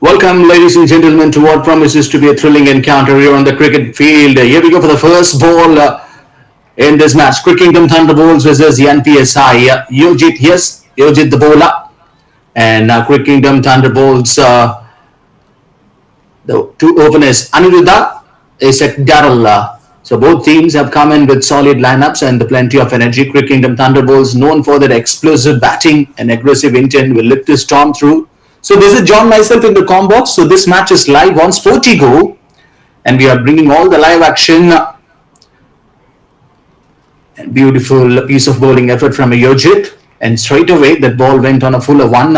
Welcome, ladies and gentlemen, to what promises to be a thrilling encounter here on the cricket field. Here we go for the first ball in this match. Crickingdom Thunderbolts versus the NPSI. Yojit, yes, Yojit the bowler. And Crickingdom Thunderbolts, the two openers, Aniruddha, Isak Darrell. So both teams have come in with solid lineups and plenty of energy. Crickingdom Thunderbolts, known for their explosive batting and aggressive intent, will lift the storm through. So this is John myself in the com box. So this match is live on SportyGo, and we are bringing all the live action. Beautiful piece of bowling effort from a Yojit, and straight away that ball went on a full of one.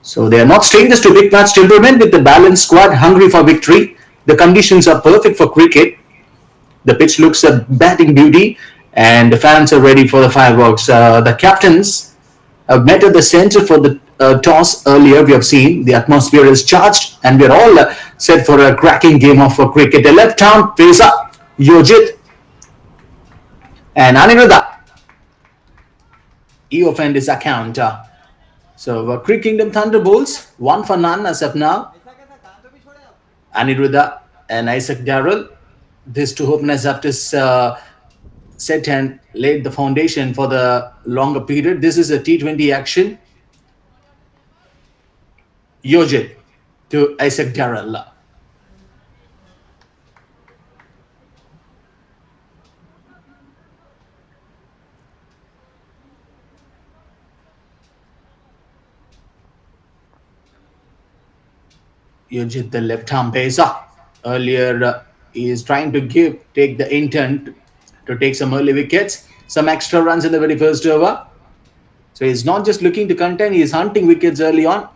So they are not strangers to big match temperament with the balanced squad hungry for victory. The conditions are perfect for cricket. The pitch looks a batting beauty, and the fans are ready for the fireworks. The captains have met at the center for the toss earlier. We have seen the atmosphere is charged, and we are all set for a cracking game of cricket. The left arm face up, Yojit and Aniruddha. He opened his account. So Crickingdom Thunderbolts, 1 for none as of now. Aniruddha and Isaac Darrell. These two openers have to set and laid the foundation for the longer period. This is a T20 action. Yojit to Isaac Darrell. Yojit, the left arm pacer. Earlier, he is trying to take the intent to take some early wickets, some extra runs in the very first over. So he's not just looking to contain, he is hunting wickets early on.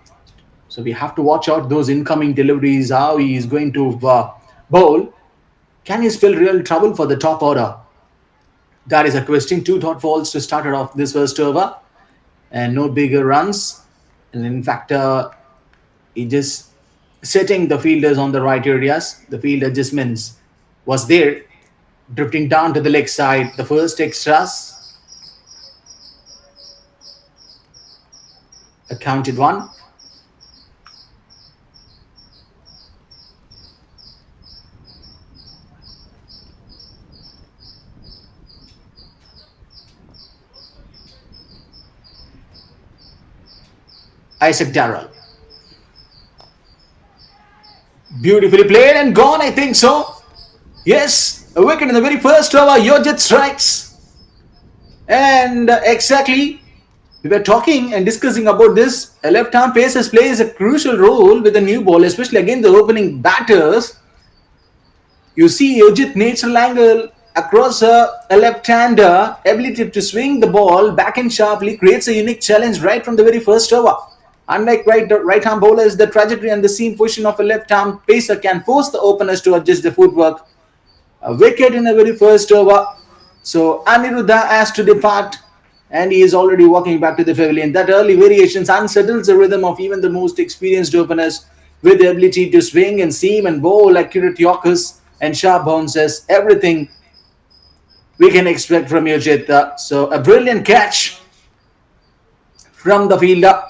So we have to watch out those incoming deliveries, how he is going to bowl. Can he spell real trouble for the top order? That is a question. 2 dot balls to start it off this first over, and no bigger runs. And in fact, he just setting the fielders on the right areas. The field adjustments was there, drifting down to the leg side. The first extras. A counted one. Isaac Darrell. Beautifully played and gone, I think so. Yes, a wicket in the very first over. Yojit strikes. And exactly, we were talking and discussing about this. A left-arm pacer plays a crucial role with the new ball, especially against the opening batters. You see Yojit natural angle across a left-hander, ability to swing the ball back and sharply, creates a unique challenge right from the very first over. Unlike right-arm bowlers, the trajectory and the seam position of a left-arm pacer can force the openers to adjust their footwork. A wicket in the very first over. So Aniruddha has to depart, and he is already walking back to the pavilion. That early variations unsettles the rhythm of even the most experienced openers with the ability to swing and seam and bowl accurate yorkers and sharp bounces. Everything we can expect from Yojit. So a brilliant catch from the fielder.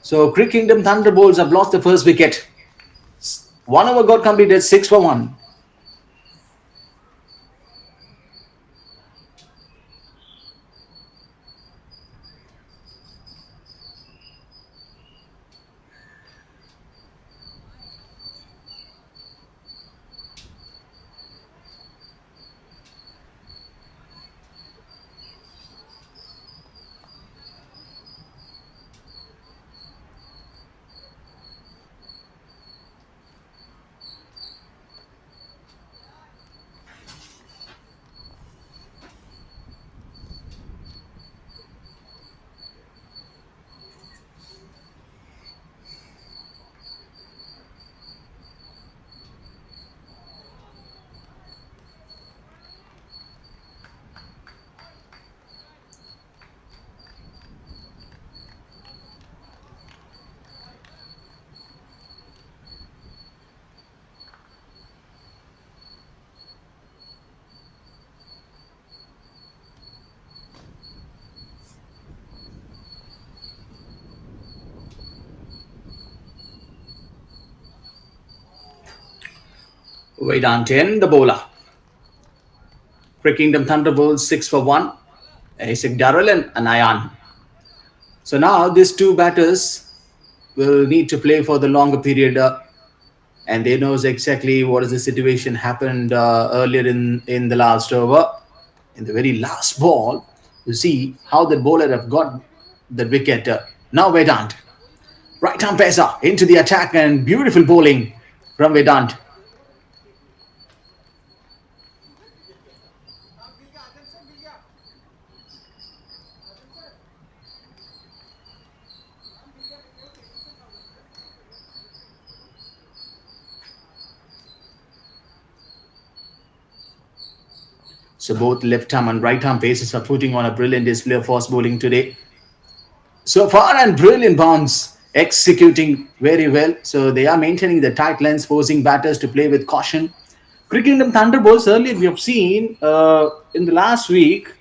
So Crickingdom Thunderbolts have lost the first wicket. 1 over got completed, 6 for 1. Vedant in the bowler. Crickingdom Thunderbolts 6 for 1. Isaac Darrell and Anayan. So now these two batters will need to play for the longer period, and they knows exactly what is the situation happened earlier in the last over, in the very last ball. You see how the bowler have got the wicket. Now Vedant, right arm pesa into the attack and beautiful bowling from Vedant. So both left arm and right arm paces are putting on a brilliant display of fast bowling today. So far and brilliant bounce, executing very well. So they are maintaining the tight lines, forcing batters to play with caution. Crickingdom Thunderbolts, earlier we have seen in the last week,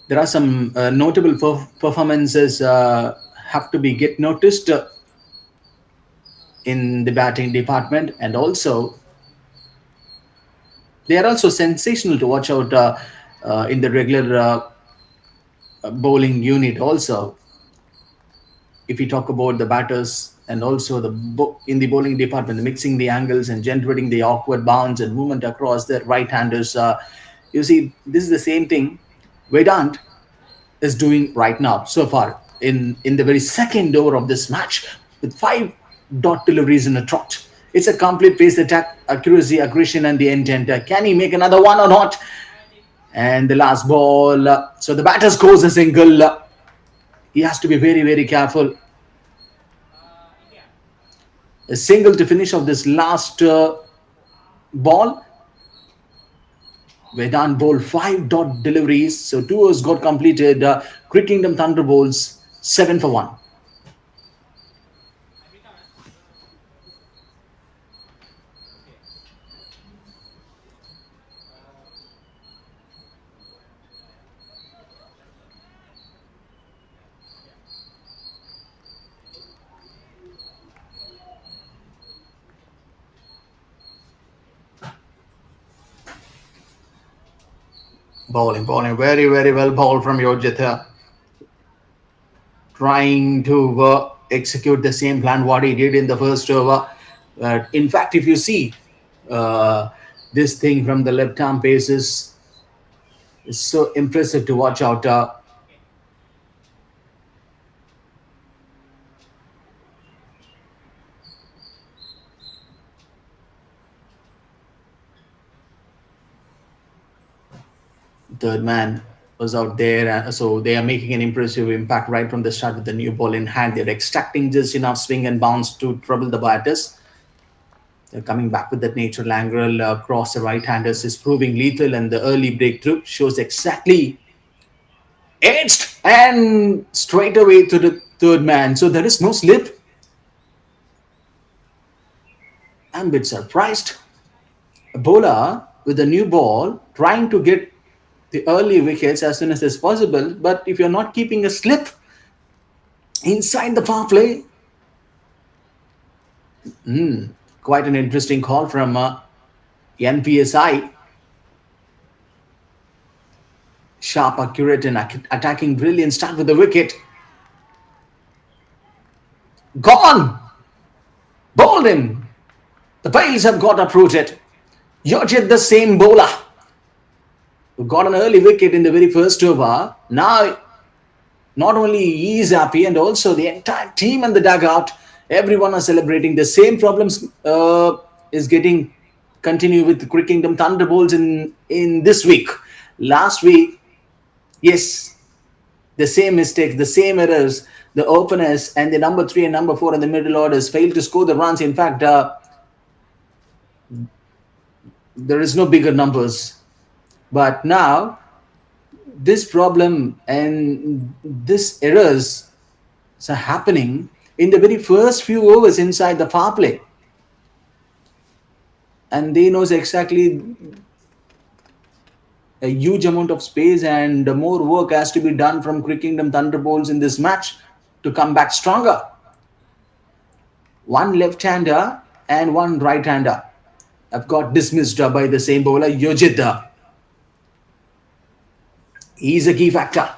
there are some notable performances have to be get noticed in the batting department, and also they are also sensational to watch out in the regular bowling unit also. If we talk about the batters and also in the bowling department, mixing the angles and generating the awkward bounce and movement across the right-handers, you see, this is the same thing Vedant is doing right now so far in the very second over of this match with five dot deliveries in a trot. It's a complete pace attack, accuracy, aggression, and the intent. Can he make another one or not? And the last ball. So the batter scores a single. He has to be very, very careful. A single to finish off this last ball. Vedant bowled five dot deliveries. So two overs got completed. Crickingdom Thunderbolts 7 for 1. Bowling, very, very well bowled from Yojita. Trying to execute the same plan what he did in the first over. In fact, if you see uh, this thing from the left arm pace is so impressive to watch out. Third man was out there, so they are making an impressive impact right from the start with the new ball in hand. They're extracting just enough swing and bounce to trouble the batters. They're coming back with that natural angle across the right-handers is proving lethal, and the early breakthrough shows exactly edged and straight away to the third man. So there is no slip. I'm a bit surprised. A bowler with a new ball trying to get the early wickets as soon as possible, but if you're not keeping a slip inside the power play, quite an interesting call from NPSI. Sharp, accurate, and attacking brilliant start with the wicket. Gone! Bowled him! The bails have got uprooted. Yojit, the same bowler, who got an early wicket in the very first over. Now, not only he is happy, and also the entire team and the dugout, everyone are celebrating. The same problems is getting continue with Crickingdom Thunderbolts in this week. Last week, yes, the same mistakes, the same errors. The openers and the number 3 and number 4 in the middle orders failed to score the runs. In fact, there is no bigger numbers. But now, this problem and this errors are happening in the very first few overs inside the power play. And they knows exactly a huge amount of space and more work has to be done from Crickingdom Thunderbolts in this match to come back stronger. One left-hander and one right-hander. have got dismissed by the same bowler, Yojit. He's a key factor.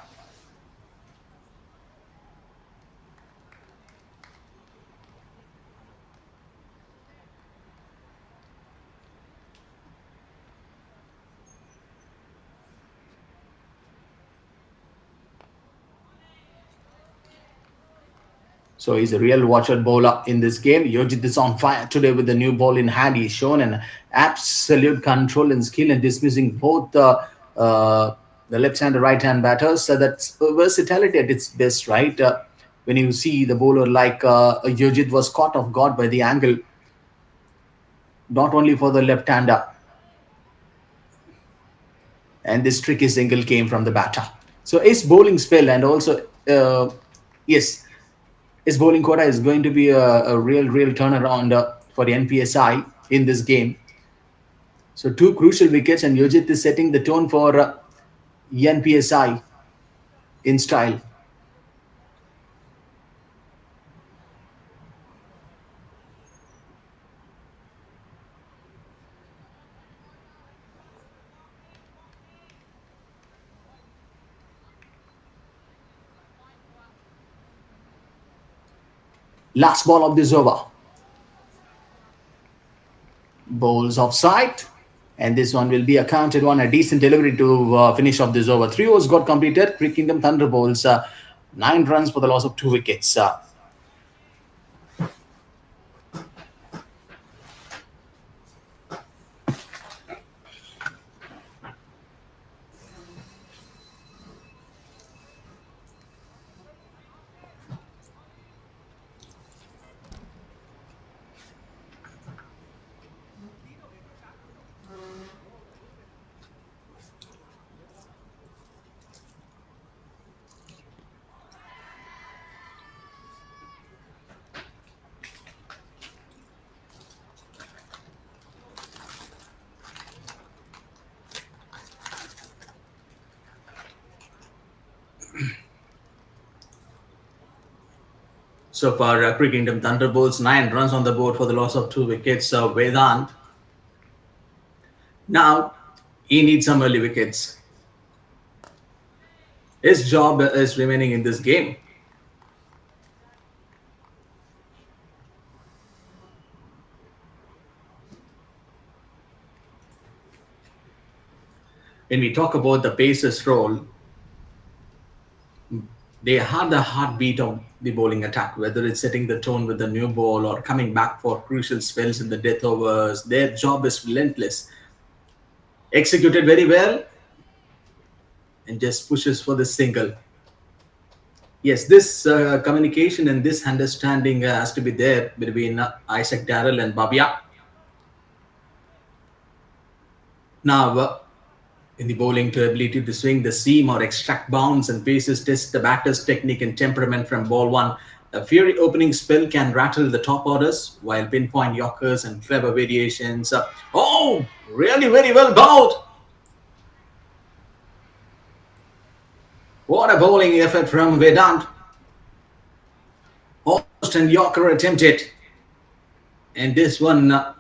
So he's a real watcher bowler in this game. Yojit is on fire today with the new ball in hand. He's shown an absolute control and skill in dismissing both the left hand and right hand batters. So that's versatility at its best, right? When you see the bowler like Yojit was caught off guard by the angle, not only for the left hander, and this tricky single came from the batter. So his bowling spell and also, yes, his bowling quota is going to be a real turnaround for the NPSI in this game. So two crucial wickets, and Yojit is setting the tone for NPSI in style. Last ball of this over. Bowls offside. And this one will be accounted on a decent delivery to finish off this over. 3 overs got completed. Crickingdom Thunderbolts, 9 runs for the loss of 2 wickets. So for Crickingdom Thunderbolts, 9 runs on the board for the loss of 2 wickets. Vedant, now he needs some early wickets. His job is remaining in this game. When we talk about the Pacers' role, they are the heartbeat of the bowling attack, whether it's setting the tone with the new ball or coming back for crucial spells in the death overs. Their job is relentless. Executed very well and just pushes for the single. Yes, this communication and this understanding has to be there between Isaac Darrell and Babia. Now, in the bowling, to ability to swing the seam or extract bounds and paces, test the batter's technique and temperament from ball one. A fury opening spell can rattle the top orders, while pinpoint yorkers and clever variations. Oh, really very well bowled. What a bowling effort from Vedant. Almost and yorker attempted. And this one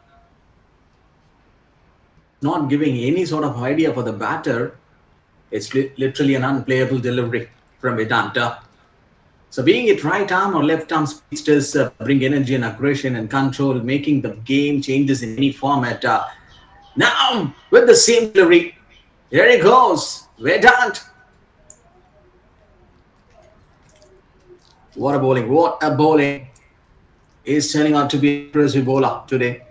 not giving any sort of idea for the batter. It's literally an unplayable delivery from Vedanta. So being it right arm or left arm speedsters bring energy and aggression and control, making the game changes in any format. Now, with the same delivery, here he goes, Vedant. What a bowling, what a bowling. He's turning out to be an impressive bowler today.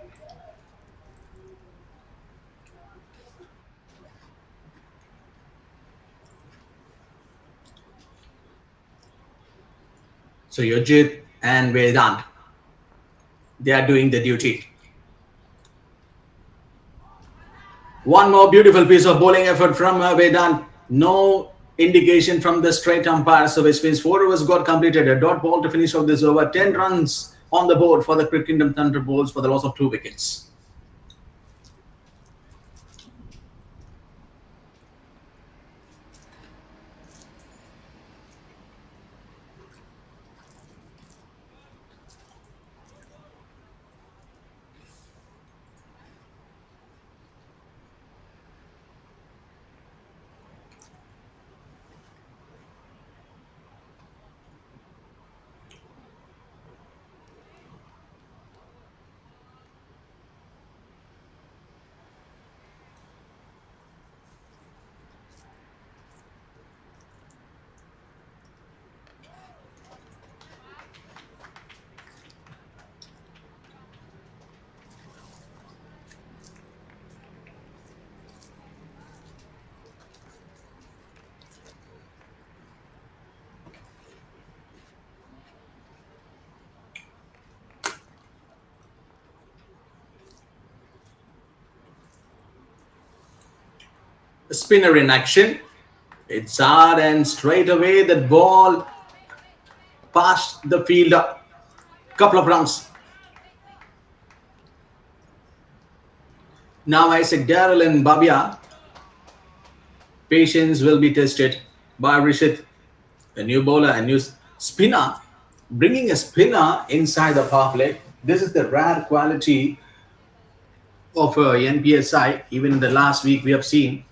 So Yojit and Vedant, they are doing the duty. One more beautiful piece of bowling effort from Vedant. No indication from the straight umpire. So which means 4 overs got completed. A dot ball to finish off this over. 10 runs on the board for the Crickingdom Thunderbolts for the loss of 2 wickets. Spinner in action. It's hard and straight away that ball past the field. Couple of runs. Now Isaac Darrell and Babia. Patience will be tested by Rishit, a new bowler, a new spinner. Bringing a spinner inside the power play. This is the rare quality of NPSI. Even in the last week, we have seen.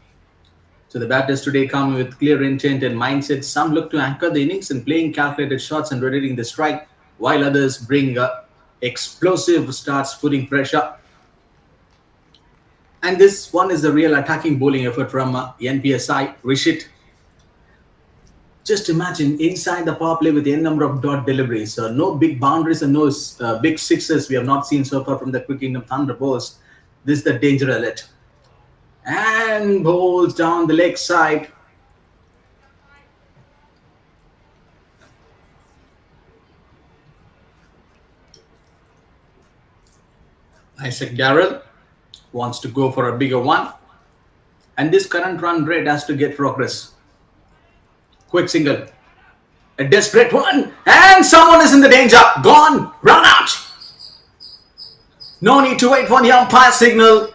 So the batters today come with clear intent and mindset. Some look to anchor the innings and playing calculated shots and rotating the strike, while others bring explosive starts, putting pressure. And this one is the real attacking bowling effort from NPSI. Rishit, just imagine inside the power play with n number of dot deliveries. No big boundaries and no big sixes we have not seen so far from the Crickingdom Thunderbolts. This is the danger alert. And bowls down the leg side. Isaac Darrell wants to go for a bigger one. And this current run rate has to get progress. Quick single. A desperate one. And someone is in the danger. Gone. Run out. No need to wait for the umpire signal.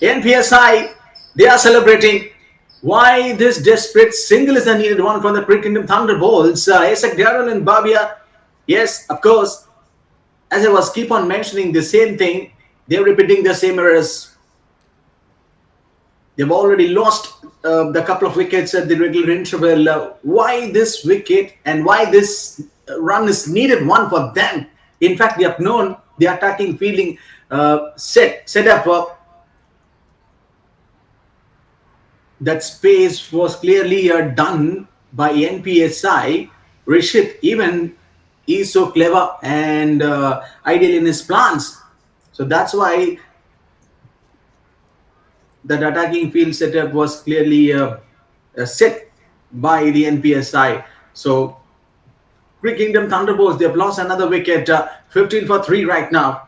NPSI, they are celebrating. Why this desperate single is a needed one from the Crickingdom Thunderbolts? Isaac Darrell and Babia. Yes, of course. As I was keep on mentioning the same thing, they're repeating the same errors. They've already lost the couple of wickets at the regular interval. Why this wicket and why this run is needed one for them? In fact, they have known the attacking fielding set up. That space was clearly done by NPSI. Rishit even is so clever and ideal in his plans. So that's why that attacking field setup was clearly set by the NPSI. So Crickingdom Thunderbolts, they've lost another wicket, 15 for 3 right now.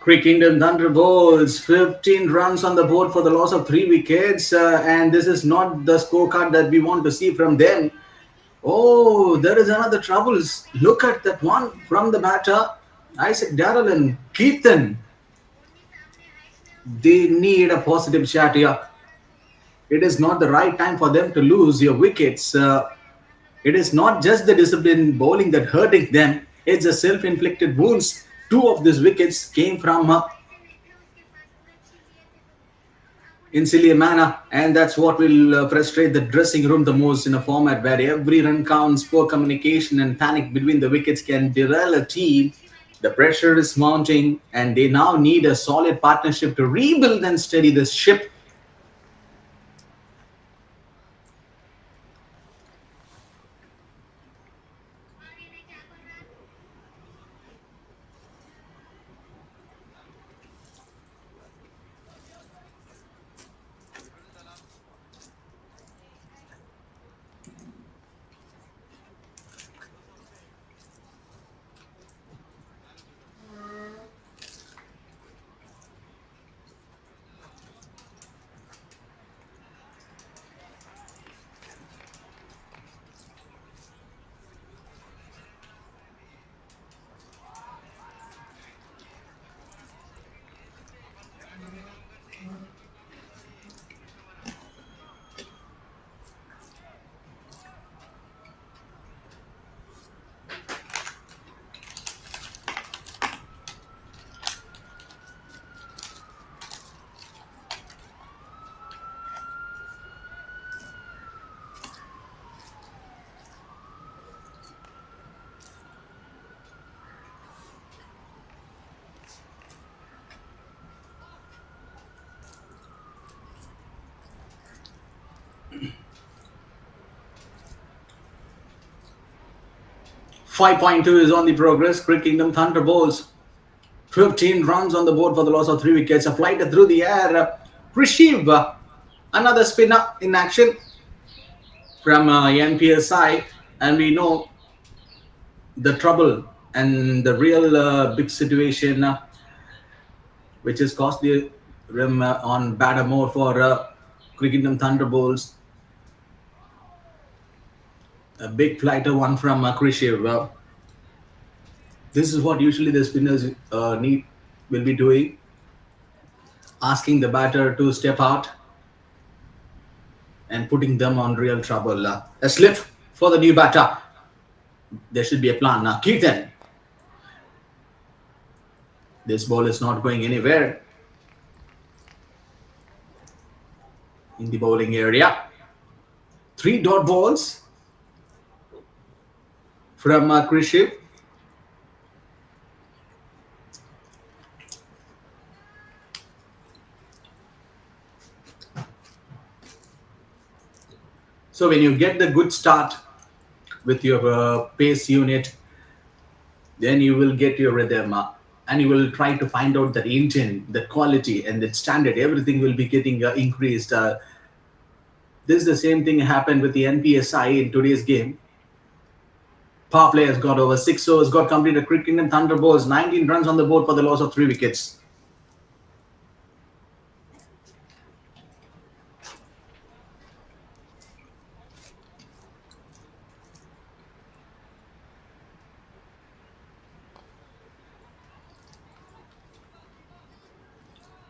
Crickingdom Thunderbolts, 15 runs on the board for the loss of 3 wickets. And this is not the scorecard that we want to see from them. Oh, there is another troubles. Look at that one from the batter. Isaac Darrell and Keaton. They need a positive shot here. It is not the right time for them to lose your wickets. It is not just the disciplined bowling that hurting them. It's the self-inflicted wounds. 2 of these wickets came from in silly manner, and that's what will frustrate the dressing room the most in a format where every run counts. Poor communication and panic between the wickets can derail a team. The pressure is mounting, and they now need a solid partnership to rebuild and steady this ship. 5.2 is on the progress. Crickingdom Thunderbolts. 15 runs on the board for the loss of 3 wickets. A flight through the air. Rishiv, another spinner in action from NPSI. And we know the trouble and the real big situation which has cost the rim on batter mode for Crickingdom Thunderbolts. A big flighter one from Krishiv. This is what usually the spinners need will be doing, asking the batter to step out and putting them on real trouble. A slip for the new batter. There should be a plan. Now keep them. This ball is not going anywhere in the bowling area. 3 dot balls from Krishiv. So when you get the good start with your pace unit, then you will get your rhythm and you will try to find out that engine, the quality and the standard, everything will be getting increased. This is the same thing happened with the NPSI in today's game. Power play has got over 6 overs, got completed. Crickingdom Thunderbolts, 19 runs on the board for the loss of 3 wickets.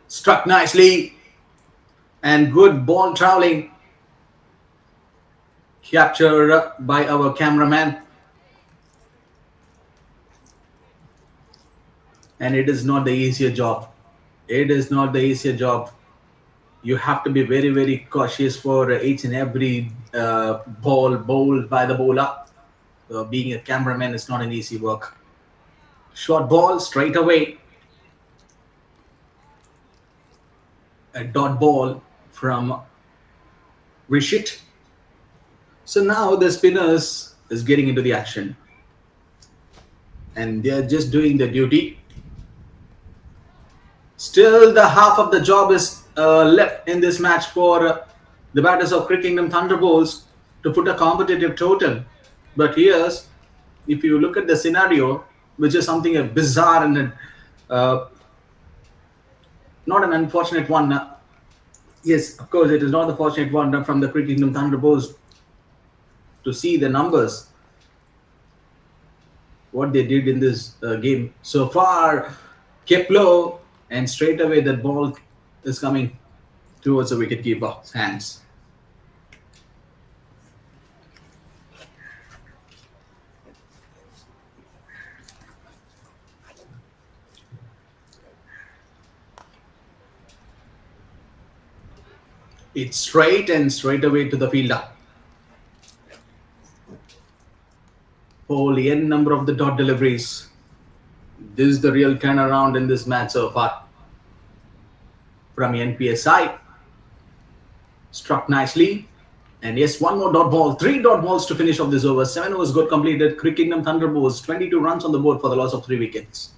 Struck nicely and good ball traveling. Captured by our cameraman. And it is not the easier job. It is not the easier job. You have to be very, very cautious for each and every ball bowled by the bowler. Being a cameraman is not an easy work. Short ball straight away. A dot ball from Rishit. So now the spinners is getting into the action. And they're just doing the duty. Still the half of the job is left in this match for the batters of Crickingdom Thunderbolts to put a competitive total. But here's, if you look at the scenario, which is something bizarre and not an unfortunate one. Yes, of course, it is not the fortunate one from the Crickingdom Thunderbolts to see the numbers, what they did in this game. So far, kept low, and straight away that ball is coming towards the wicketkeeper's hands. It's straight and straight away to the fielder. Holy n number of the dot deliveries. This is the real turnaround in this match so far. From NPSI. Struck nicely. And yes, one more dot ball. 3 dot balls to finish off this over. 7 overs got completed. Crickingdom Thunderbolts, 22 runs on the board for the loss of 3 wickets.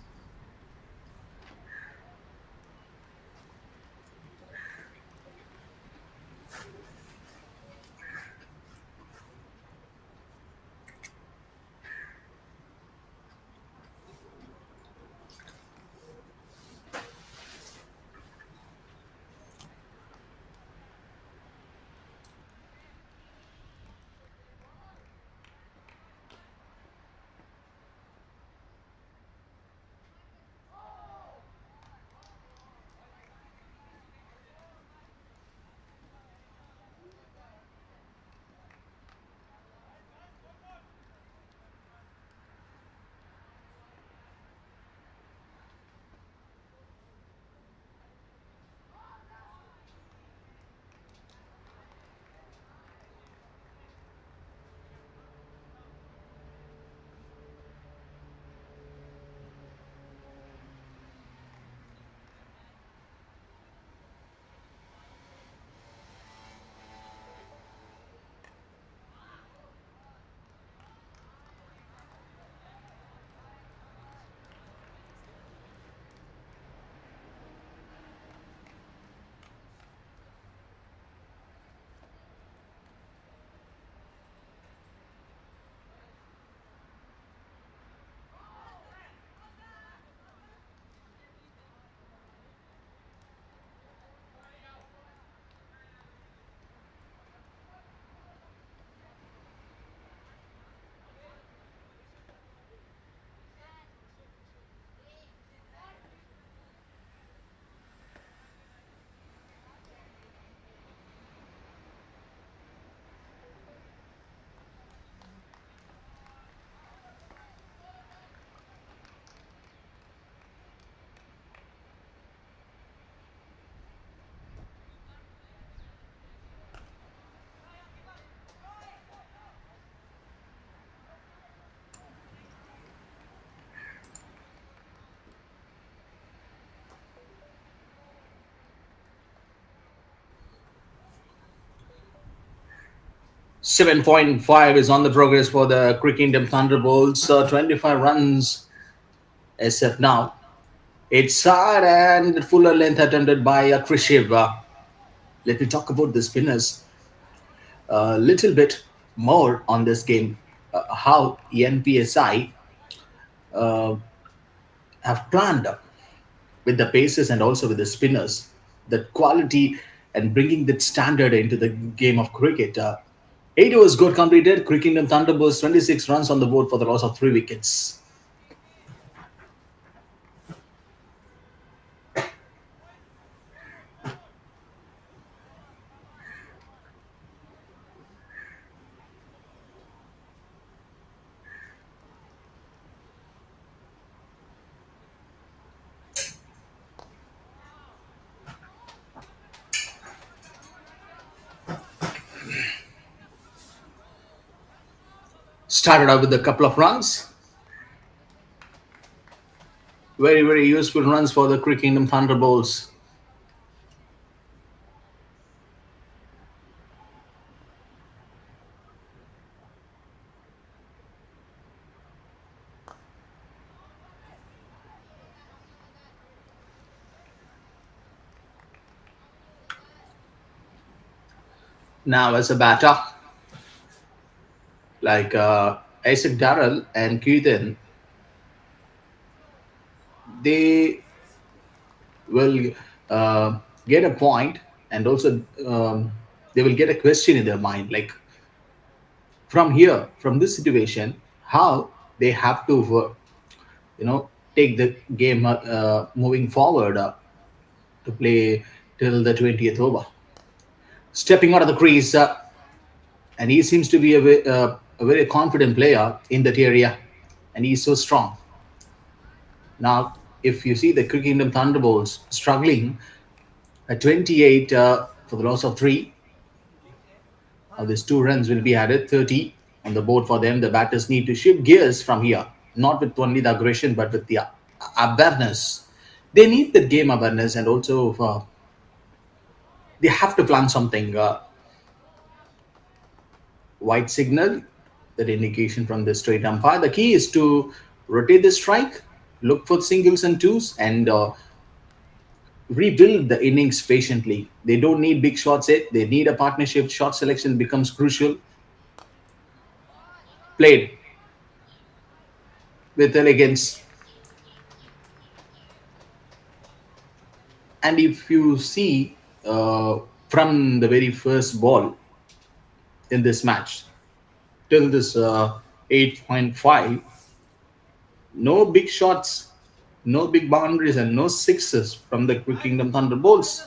7.5 is on the progress for the Crickingdom Thunderbolts. 25 runs SF now. It's hard and fuller length attempted by Krishiv. Let me talk about the spinners a little bit more on this game. How NPSI uh, have planned with the paces and also with the spinners, the quality and bringing that standard into the game of cricket. 8 overs got completed. Crickingdom Thunderbolts 26 runs on the board for the loss of 3 wickets. Started out with a couple of runs. Very, very useful runs for the Crickingdom Thunderbolts. Now, as a batter, like Isaac Darrell and Keaton, they will uh, get a point and also they will get a question in their mind like from here, from this situation, how they have to, you know, take the game moving forward to play till the 20th over. Stepping out of the crease, and he seems to be a very confident player in that area, and he's so strong. Now, if you see the Crickingdom Thunderbolts struggling at 28 for the loss of three, these 2 runs will be added, 30 on the board for them. The batters need to shift gears from here, not with only the aggression, but with the awareness. They need the game awareness and also they have to plan something. White signal, that indication from the straight umpire. The key is to rotate the strike, look for singles and twos, and rebuild the innings patiently. They don't need big shots yet. They need a partnership. Shot selection becomes crucial. Played with elegance. And if you see from the very first ball in this match till this 8.5, no big shots, no big boundaries, and no sixes from the Crickingdom Thunderbolts.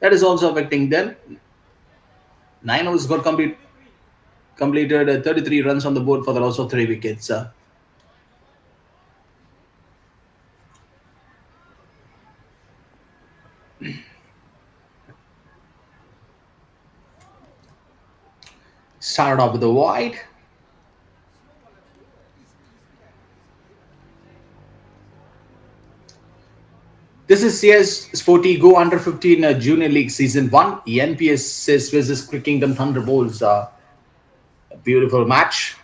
That is also affecting them. 9 overs got completed, 33 runs on the board for the loss of 3 wickets. Started off with a wide. This is CS SportyGo Under 15 Junior League Season 1. NPSIS versus Crickingdom Thunderbolts. A beautiful match.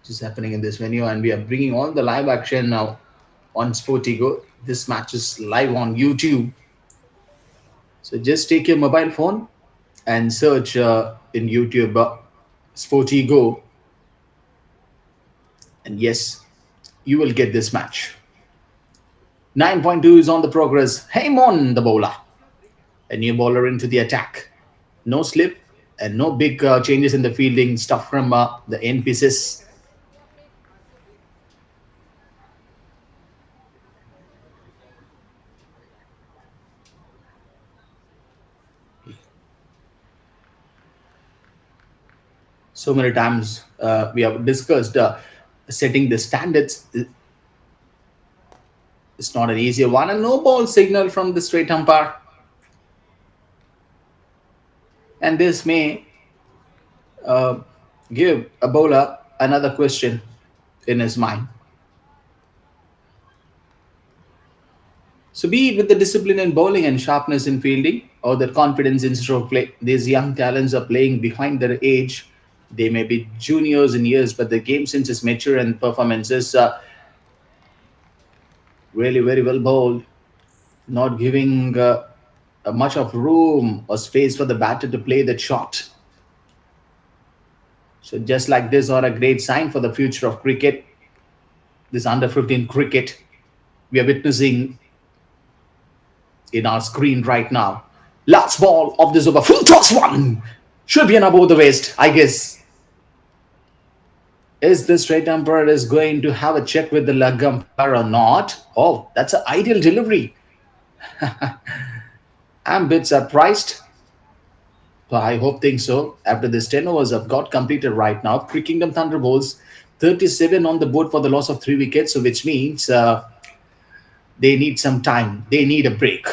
Which is happening in this venue, and we are bringing all the live action now on SportyGo. This match is live on YouTube. So just take your mobile phone and search in YouTube SportyGo, and yes, you will get this match. 9.2 is on the progress. Haymon, the bowler. A new bowler into the attack. No slip and no big changes in the fielding stuff from the NPSIS. So many times we have discussed setting the standards. It's not an easier one. And no ball signal from the straight umpire. And this may uh, give a bowler another question in his mind. So be it with the discipline in bowling and sharpness in fielding, or the confidence in stroke play, these young talents are playing behind their age. They may be juniors in years, but the game sense is mature and performances are really very well bowled, not giving much of room or space for the batter to play that shot. So just like this are a great sign for the future of cricket, this under 15 cricket we are witnessing in our screen right now. Last ball of this over, full toss one. Should be an above the waist, I guess. Is the straight umpire is going to have a check with the leg umpire or not? Oh, that's an ideal delivery. I'm a bit surprised, but I hope think so. After this 10 overs have got completed right now, Crickingdom Thunderbolts 37 on the board for the loss of 3 wickets, so which means they need some time. They need a break.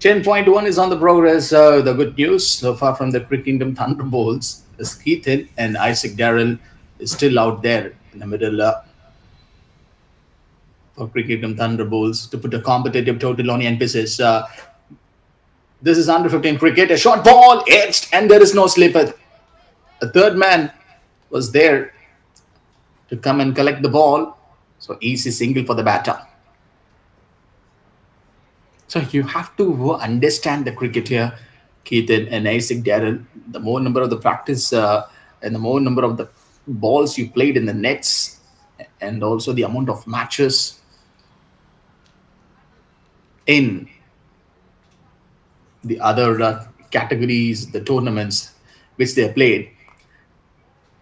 10.1 is on the progress. The good news so far from the Crickingdom Thunderbolts is Keaton and Isaac Darrell is still out there in the middle for Crickingdom Thunderbolts to put a competitive total on NPSIS. This is under 15 cricket. A short ball, edged, and there is no slipper. A third man was there to come and collect the ball. So easy single for the batter. So you have to understand the cricket here, Keaton and Isaac Darrell. The more number of the practice and the more number of the balls you played in the nets, and also the amount of matches in the other categories, the tournaments which they have played.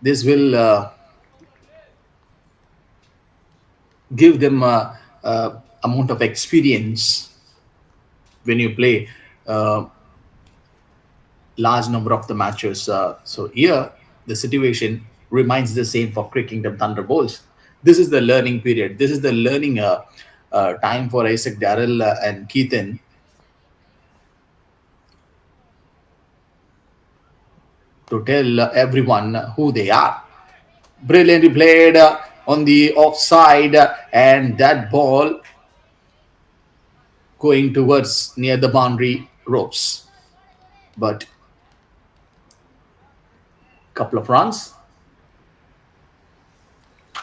This will give them amount of experience when you play uh, large number of the matches. So here, the situation remains the same for Crickingdom Thunderbolts. This is the learning period. This is the learning time for Isaac Darrell and Keithan to tell everyone who they are. Brilliantly played on the offside, and that ball going towards near the boundary ropes. But couple of runs.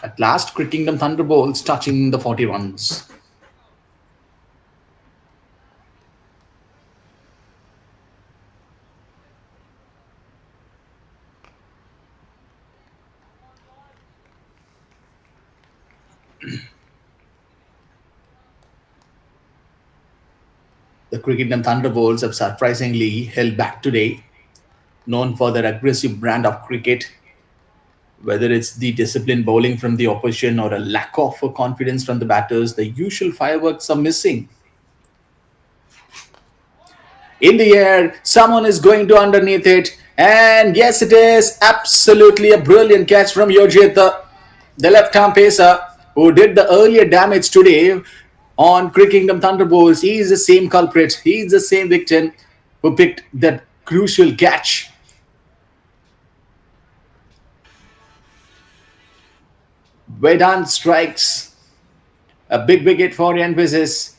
At last, Crickingdom Thunderbolts touching the 40 runs. The Crickingdom Thunderbolts have surprisingly held back today, known for their aggressive brand of cricket, whether it's the disciplined bowling from the opposition or a lack of confidence from the batters. The usual fireworks are missing. In the air, someone is going to underneath it, and yes, it is absolutely a brilliant catch from Yojit, the left-arm pacer who did the earlier damage today on Crickingdom Thunderbolts. He is the same culprit. He is the same victim who picked that crucial catch. Vedant strikes a big wicket for NPSIS.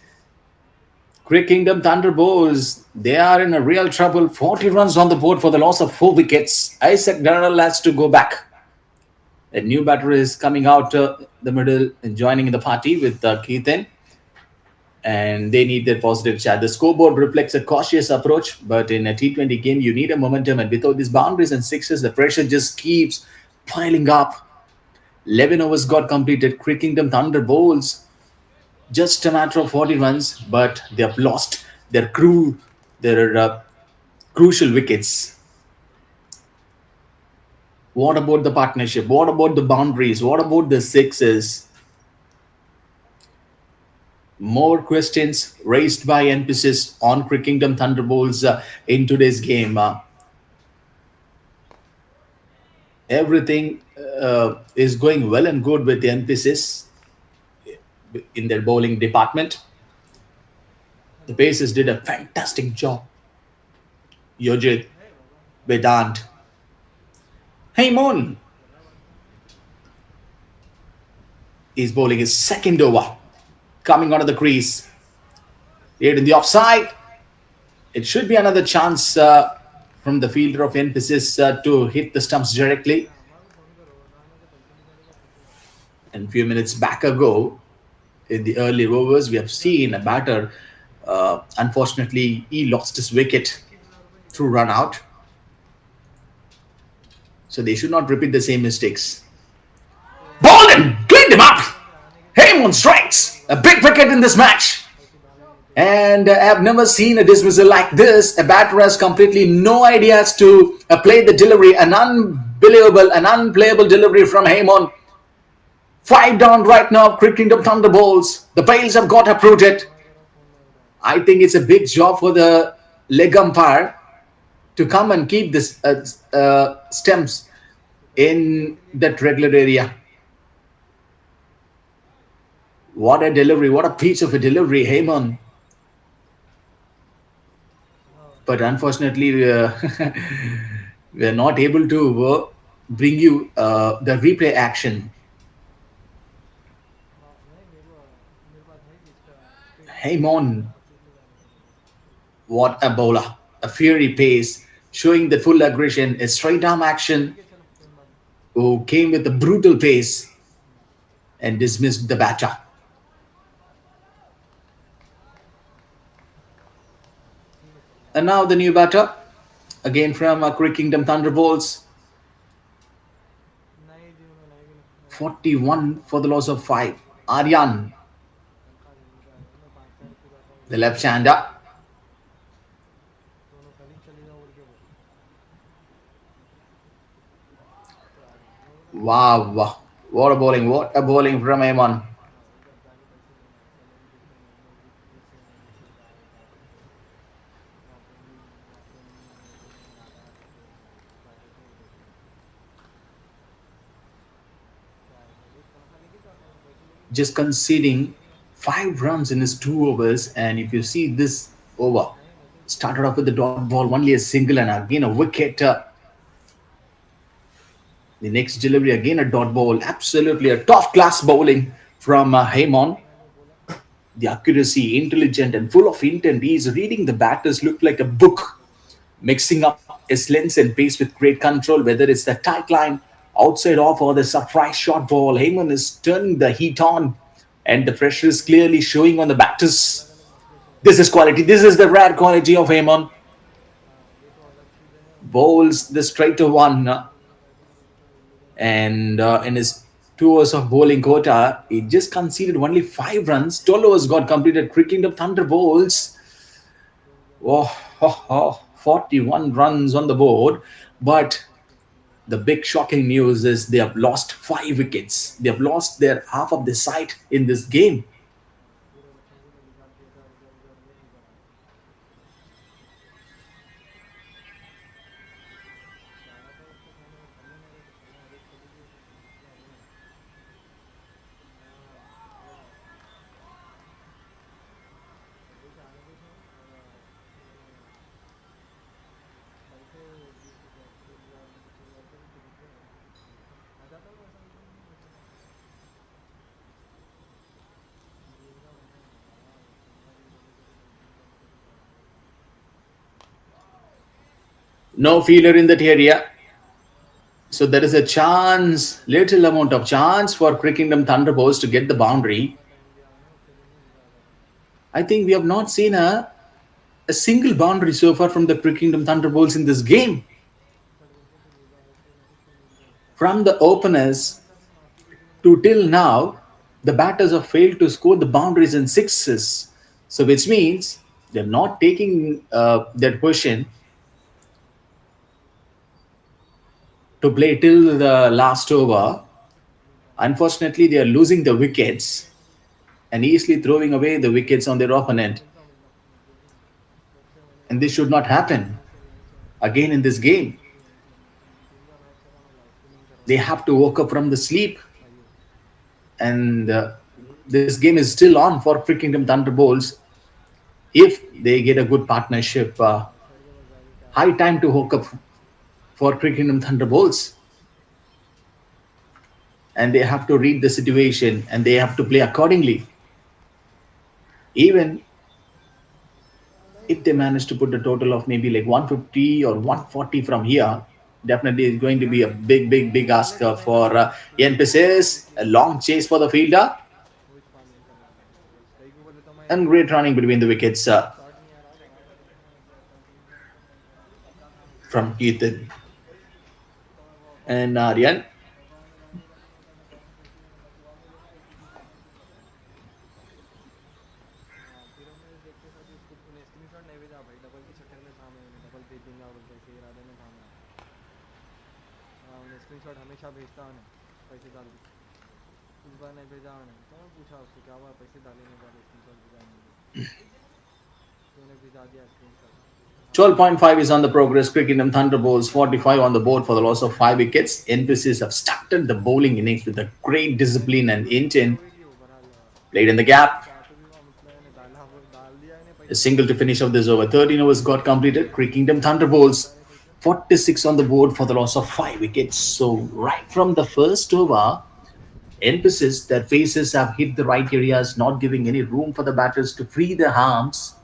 Crickingdom Thunderbolts, they are in a real trouble. 40 runs on the board for the loss of 4 wickets. Isaac Darrell has to go back. A new batter is coming out the middle and joining in the party with Keithan. And they need their positive chat. The scoreboard reflects a cautious approach, but in a T20 game, you need a momentum. And without these boundaries and sixes, the pressure just keeps piling up. 11 overs got completed. Crickingdom Thunderbolts, just a matter of 40 runs, but they have lost their crucial wickets. What about the partnership? What about the boundaries? What about the sixes? More questions raised by NPSIS on Crickingdom Thunderbolts in today's game. Everything is going well and good with the NPSIS in their bowling department. The Pacers did a fantastic job. Yojit, Vedant. Hey Moon is bowling his second over. Coming out of the crease. Here in the offside. It should be another chance from the fielder of NPSIS to hit the stumps directly. And a few minutes back ago, in the early overs, we have seen a batter. Unfortunately, he lost his wicket through run out. So they should not repeat the same mistakes. Ball and cleaned him up. Heyman strikes a big wicket in this match. And I've never seen a dismissal like this. A batter has completely no idea as to play the delivery. An unbelievable, an unplayable delivery from Heyman. 5 down right now, Crickingdom Thunderbolts. The bails have got uprooted. I think it's a big job for the leg umpire to come and keep this stems in that regular area. What a delivery, what a piece of a delivery, Heyman. But unfortunately, we are not able to bring you the replay action. Heyman, what a bowler. A fiery pace, showing the full aggression, a straight arm action, who came with a brutal pace and dismissed the batter. And now the new batter, again from Crickingdom Thunderbolts. 41 for the loss of 5. Aryan, the left-hander. Wow. What a bowling. What a bowling from Amon. Just conceding 5 runs in his 2 overs. And if you see this over, started off with the dot ball, only a single and again a wicket. The next delivery, again a dot ball. Absolutely a top class bowling from Haymon. The accuracy, intelligent, and full of intent. He is reading the batters, look like a book, mixing up his length and pace with great control, whether it's the tight line, outside off, or the surprise short ball. Heyman is turning the heat on, and the pressure is clearly showing on the batters. This is quality. This is the rare quality of Heyman. Bowls the straighter one, and in his 2 hours of bowling quota, he just conceded only 5 runs. 12 overs got completed. Crickingdom Thunderbolts. Oh, 41 runs on the board. But the big shocking news is they have lost 5 wickets. They have lost their half of the side in this game. No fielder in that area. So there is a chance, little amount of chance for Crickingdom Thunderbolts to get the boundary. I think we have not seen a single boundary so far from the Crickingdom Thunderbolts in this game. From the openers to till now, the batters have failed to score the boundaries and sixes. So which means they're not taking that position to play till the last over. Unfortunately, they are losing the wickets and easily throwing away the wickets on their opponent. And this should not happen again in this game. They have to wake up from the sleep, and this game is still on for Crickingdom Thunderbolts. If they get a good partnership, high time to hook up for Crickingdom Thunderbolts, and they have to read the situation and they have to play accordingly. Even if they manage to put a total of maybe like 150 or 140 from here, definitely it's going to be a big ask for NPSIS. A long chase for the fielder and great running between the wickets from Ethan and Aryan. इस बार नहीं भेजा मैंने तो मैं पूछा उससे क्या हुआ पैसे डाले नहीं डाले स्क्रीनशॉट भेजा नहीं तो उन्हें भेजा दिया screenshot 12.5 is on the progress. Crickingdom Thunderbolts 45 on the board for the loss of 5 wickets. NPCs have started the bowling innings with a great discipline and intent. Played in the gap. A single to finish off this over. 13 overs got completed. Crickingdom Thunderbolts 46 on the board for the loss of 5 wickets. So right from the first over, emphasis that faces have hit the right areas, not giving any room for the batters to free their arms.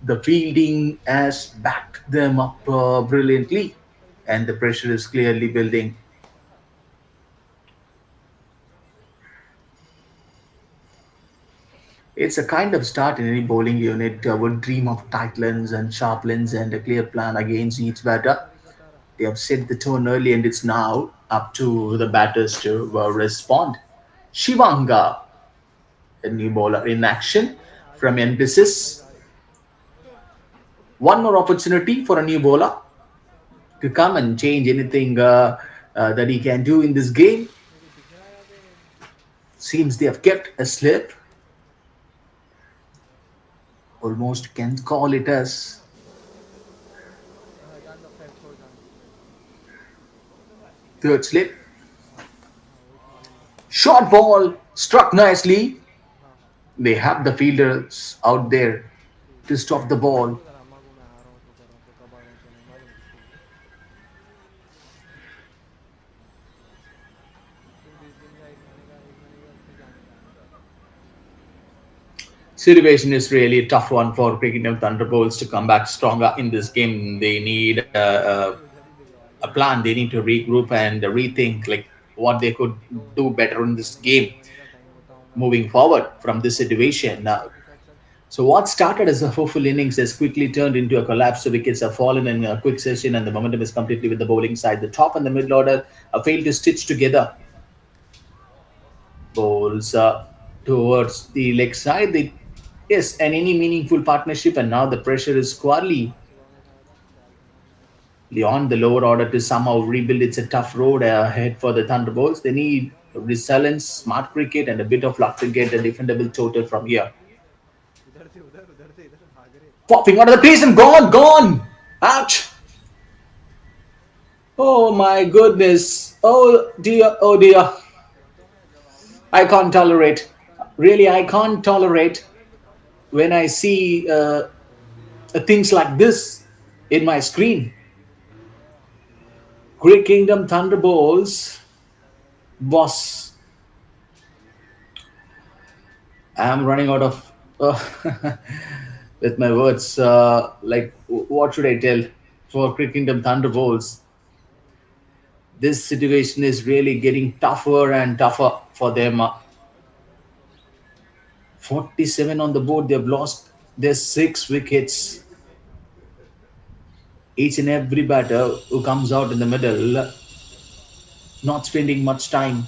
The fielding has backed them up brilliantly, and the pressure is clearly building. It's a kind of start in any bowling unit would dream of tight lines and sharp lines and a clear plan against each batter. They have set the tone early, and it's now Up to the batters to respond. Shivanga, a new bowler in action from NPSIS. One more opportunity for a new bowler to come and change anything that he can do in this game. मेरे को दिख रहा है यहाँ पे. Seems they have kept a slip. Almost can call it as हाँ जान दो खैर छोड़ जान दो. third slip. हाँ हाँ वही मालूम था मेरे को. Short ball struck nicely. हाँ हाँ They have the fielders out there ठीक to है. stop the ball. उधर अम्मा को मैं आ रहा हूँ तो कर रहा हूँ तो कब आ रहा हूँ तो नहीं मालूम किसको भी. फिर 20 दिन का 1 महीने का 1 महीने का फिर जाने का. Situation is really a tough one for Crickingdom Thunderbolts to come back stronger in this game. They need उधर ही देखो a आगे plan. They need to regroup and rethink like what they could तो do better in this game 1 महीने का time बताऊँ मैं आपको. moving forward from this situation. इसके साथ चल. So what started as a hopeful innings has quickly turned into a collapse. So wickets have fallen in a quick session, and the momentum is completely with the bowling side. The top and the middle order failed to stitch together. Bowls towards the leg side. Yes, and any meaningful partnership, and now the pressure is squarely सुबह में खाया था दाल खाना मैंने कल. on the lower order to somehow rebuild. It's a tough road ahead for the Thunderbolts. They need resilience, smart cricket, and a bit of luck to get a defendable total from here. इधर से उधर उधर से इधर भाग रहे. Popping out of the crease and gone, gone, out. Oh my goodness. Oh dear, oh dear. I can't tolerate. Really, I can't tolerate when I see things like this in my screen. Great Kingdom Thunderbolts was. I'm running out of with my words. Like, what should I tell for Great Kingdom Thunderbolts? This situation is really getting tougher and tougher for them. 47 on the board. They've lost their 6 wickets. Each and every batter who comes out in the middle, not spending much time.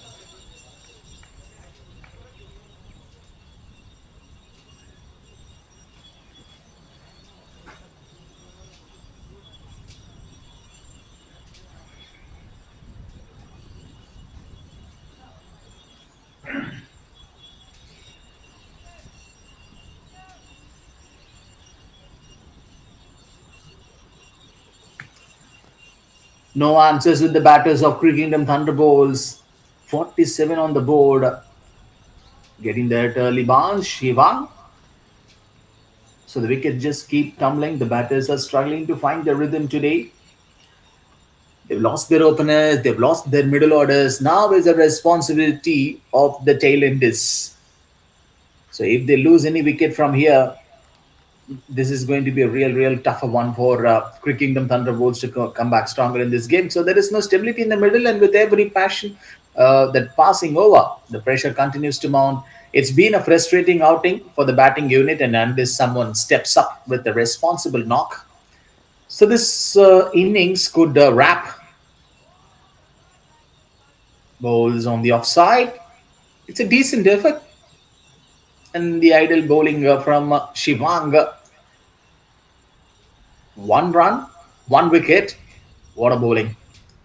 No answers with the batters of Crickingdom Thunderbolts. 47 on the board. Getting that early bounce. Shivang. So the wickets just keep tumbling. The batters are struggling to find their rhythm today. They've lost their openers. They've lost their middle orders. Now is the responsibility of the tail enders. So if they lose any wicket from here, this is going to be a real tougher one for Crickingdom Thunderbolts to come back stronger in this game. So there is no stability in the middle, and with every passion that passing over, the pressure continues to mount. It's been a frustrating outing for the batting unit, and unless someone steps up with a responsible knock, so this innings could wrap. Bowls on the offside. It's a decent effort, and the ideal bowling from Shivang. 1 run, 1 wicket. What a bowling.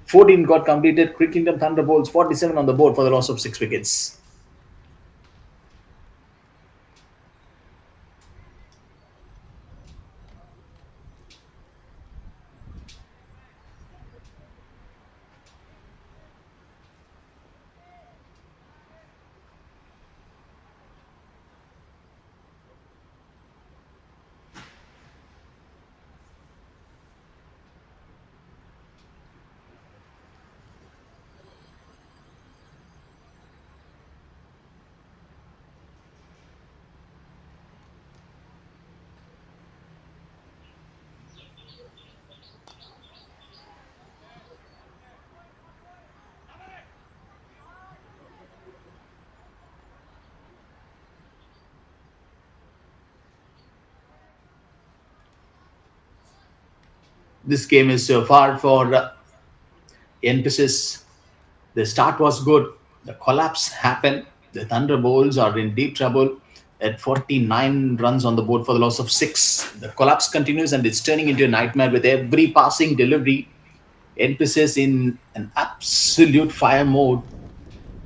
14 got completed. Crickingdom Thunderbolts 47 on the board for the loss of 6 wickets. This game is so far for NPSIS. The start was good. The collapse happened. The Thunderbolts are in deep trouble at 49 runs on the board for the loss of six. The collapse continues and it's turning into a nightmare with every passing delivery. Emphasis in an absolute fire mode,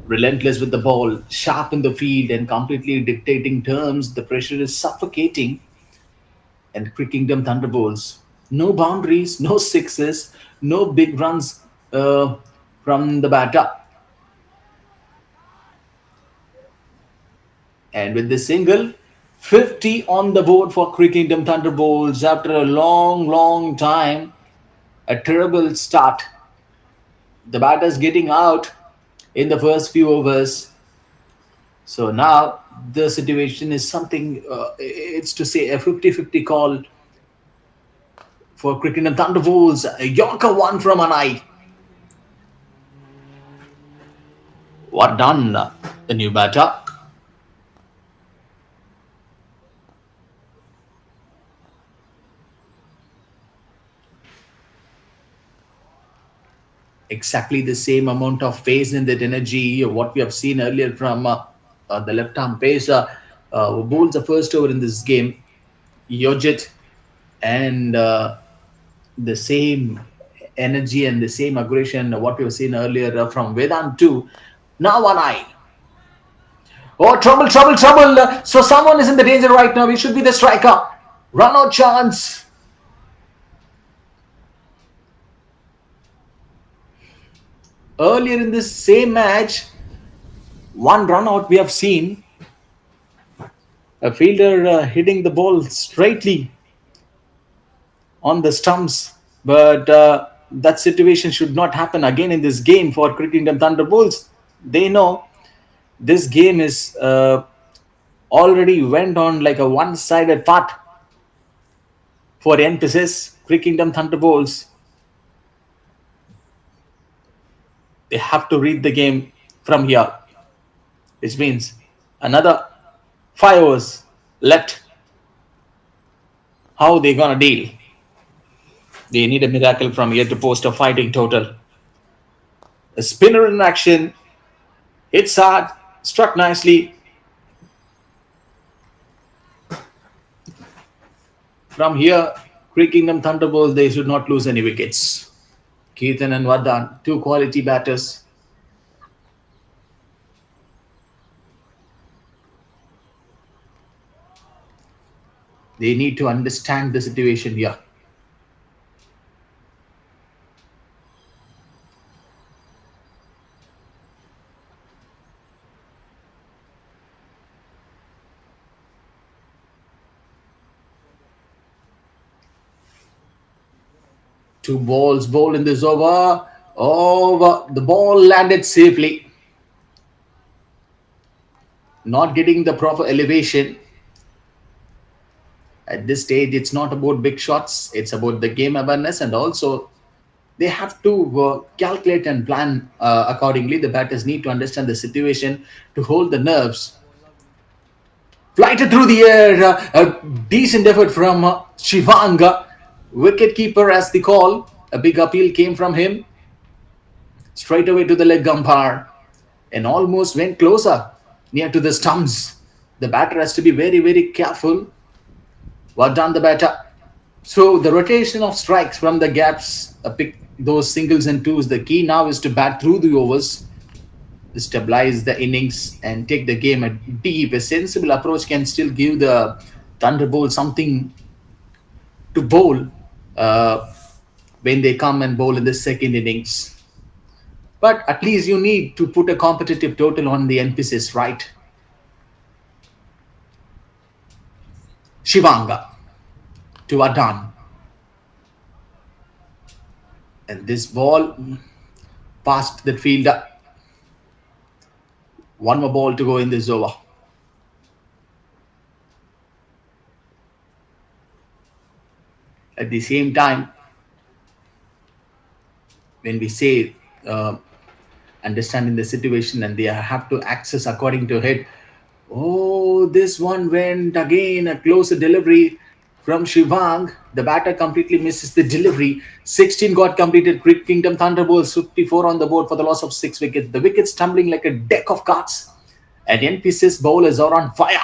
relentless with the ball, sharp in the field, and completely dictating terms. The pressure is suffocating. And Crickingdom Thunderbolts. No boundaries, no sixes, no big runs from the batter. And with this single, 50 on the board for Crickingdom Thunderbolts after a long, long time. A terrible start. The batters getting out in the first few overs. So now the situation is something, it's to say a 50-50 call for Crickingdom Thunderbolts. A Yorker one from an eye. What done? The new batter. Exactly the same amount of pace and that energy what we have seen earlier from the left arm pacer who bowls the first over in this game. Yojit and the same energy and the same aggression what we have seen earlier from Vedant too. Now one eye. Oh, trouble, trouble, trouble. So someone is in the danger right now. He should be the striker. Run out chance. Earlier in this same match, one run out we have seen a fielder hitting the ball straightly on the stumps. But that situation should not happen again in this game for Crickingdom Thunderbolts. They know this game is already went on like a one-sided path for NPSIS Crickingdom Thunderbolts. They have to read the game from here, which means another 5 overs left. How they gonna deal? They need a miracle from here to post a fighting total. A spinner in action. Hits hard. Struck nicely. From here, Crickingdom Thunderbolts, they should not lose any wickets. Keithan and Vardhan, two quality batters. They need to understand the situation here. Two balls bowled in this over. Over. The ball landed safely. Not getting the proper elevation. At this stage, it's not about big shots. It's about the game awareness and also they have to calculate and plan accordingly. The batters need to understand the situation to hold the nerves. Flighted through the air, a decent effort from Shivanga. Wicketkeeper as the call. A big appeal came from him. Straight away to the leg umpire and almost went closer near to the stumps. The batter has to be very, very careful. Well done, the batter. So the rotation of strikes from the gaps, pick those singles and twos. The key now is to bat through the overs, to stabilize the innings and take the game at deep. A sensible approach can still give the Thunderbolt something to bowl uh, when they come and bowl in the second innings. But at least you need to put a competitive total on the emphasis, right? Shivanga to Adan. And this ball past the fielder. One more ball to go in this over. At the same time, when we say understanding the situation and they have to access according to it. Oh, this one went again a closer delivery from Shivang. The batter completely misses the delivery. 16 got completed. Cricket Kingdom Thunderbolts 54 on the board for the loss of 6 wickets. The wickets tumbling like a deck of cards. And NPSIS bowlers are on fire.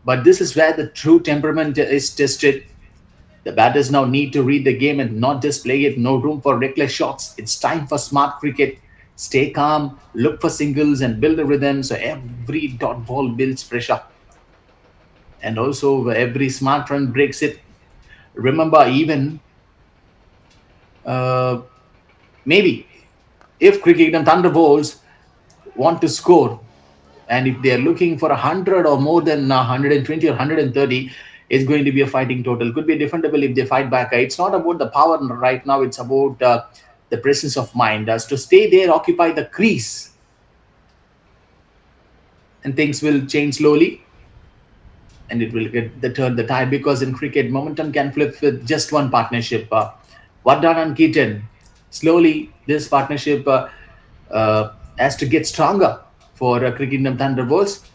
But this is where the true temperament is tested. The batters now need to read the game and not just play it. No room for reckless shots. It's time for smart cricket. Stay calm, look for singles, and build a rhythm so every dot ball builds pressure. And also, every smart run breaks it. Remember, even uh, maybe if Cricket and Thunderbolts want to score, and if they are looking for 100 or more than 120 or 130, it's going to be a fighting total. Could be defendable if they fight back. It's not about the power right now, it's about the presence of mind. As to stay there, occupy the crease, and things will change slowly, and it will get the turn the tide, because in cricket momentum can flip with just one partnership. Vardhan and Keaton, slowly this partnership has to get stronger for Cricketdom Thunderbolts.